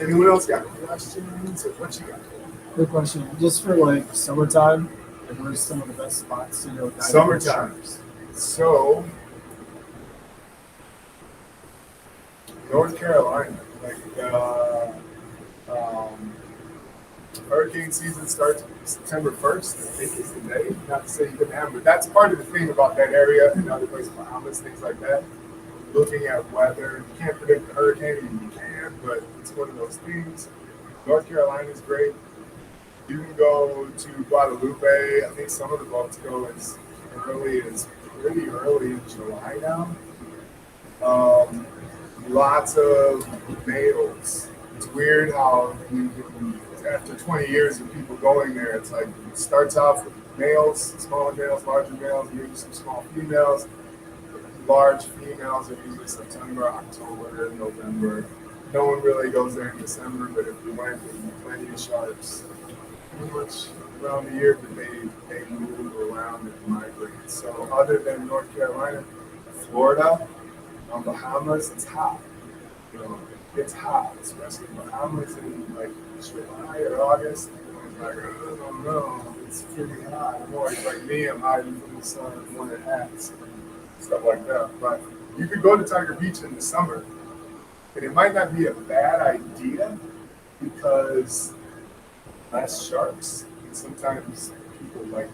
Anyone else got questions? Or what you got? Good question. Just for like summertime, where's some of the best spots to go? Summertime. So, North Carolina, hurricane season starts September 1st, I think is the day. Not to say you couldn't have, but that's part of the thing about that area and other places, Bahamas, things like that. looking at weather. You can't predict the hurricane, you can, but it's one of those things. North Carolina is great. You can go to Guadalupe. I think some of the boats go as early as pretty early in July now. Lots of males. It's weird how after 20 years of people going there, it's like it starts off with males, smaller males, larger males, maybe some small females. Large females are usually September, October, November. No one really goes there in December, but if we went, there'd be plenty of sharks pretty much around the year, but they move around and migrate. So other than North Carolina, Florida, Bahamas, it's hot. You know, it's hot, especially Bahamas in like July or August. It's like, oh no, it's pretty hot. I'm always like me, I'm hiding from the sun, wearing hats, stuff like that. But you could go to Tiger Beach in the summer, and it might not be a bad idea because less sharks. And sometimes people like,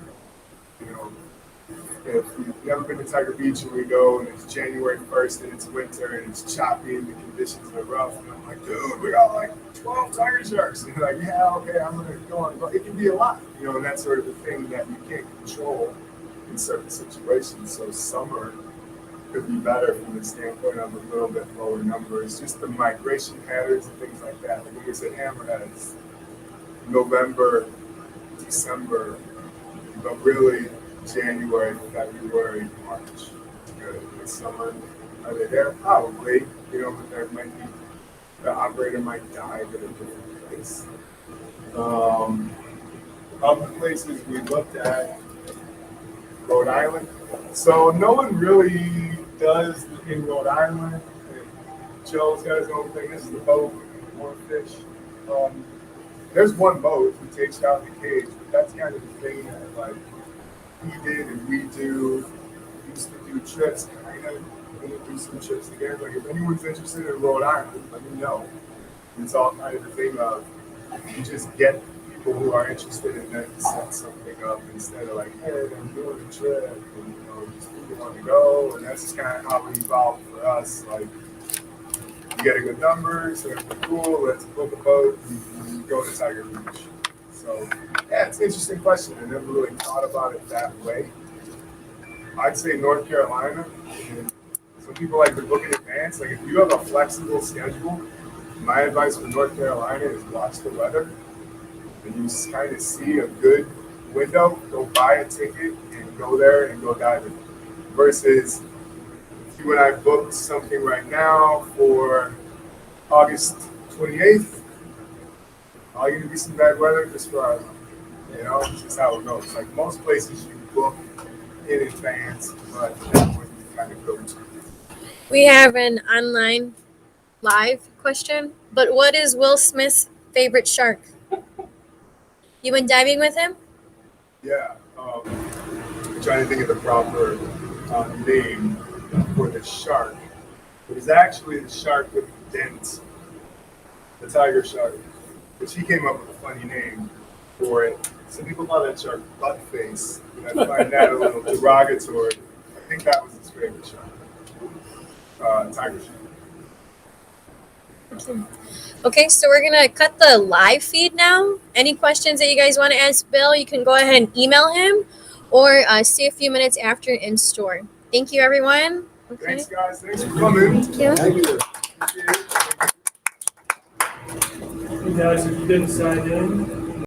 you know, if you've never been to Tiger Beach and we go and it's January 1st and it's winter and it's choppy and the conditions are rough, and I'm like, dude, we got like 12 tiger sharks. And you're like, yeah, okay, I'm going to go on. But it can be a lot, you know, and that's sort of the thing that you can't control in certain situations. So summer could be better from the standpoint of a little bit lower numbers, just the migration patterns and things like that. Like when we said hammerheads, November, December, but really January, February, March. It's good. In summer, are they there? Probably. You know, but there might be, the operator might dive at a different place. Other places we looked at, Rhode Island. So no one really does in Rhode Island. Joe's got his own thing. This is the boat, more fish. There's one boat who takes out the cage, but that's kind of the thing that like he did and we do. We used to do trips, kind of. We're gonna do some trips together. Like if anyone's interested in Rhode Island, let me know. It's all kind of the thing of you just get people who are interested in that to set something up instead of like, hey, I'm doing a trip, and you know, just people want to go, and that's just kind of how it evolved for us. Like, you get a good number, so it's cool. Let's book a boat and go to Tiger Beach. So, yeah, it's an interesting question. I never really thought about it that way. I'd say North Carolina. And some people like to book in advance. Like, if you have a flexible schedule, my advice for North Carolina is watch the weather. And you kind of see a good window, go buy a ticket and go there and go diving. Versus you and I booked something right now for August 28th. All you're gonna be some bad weather just for our, you know, it's just how it goes. Like most places you book in advance, but that one you kind of go to. We have an online live question, but what is Will Smith's favorite shark? You went diving with him? Yeah, I'm trying to think of the proper name for the shark. It was actually the shark with the dent, the tiger shark. But she came up with a funny name for it. Some people call that shark butt face, and I find that a little derogatory. I think that was his favorite shark, tiger shark. Okay, so we're gonna cut the live feed now. Any questions that you guys want to ask Bill, you can go ahead and email him or see a few minutes after in store. Thank you, everyone. Okay. Thanks, guys. Thanks for coming. Thank you. Thank you. Hey guys, if you didn't sign in,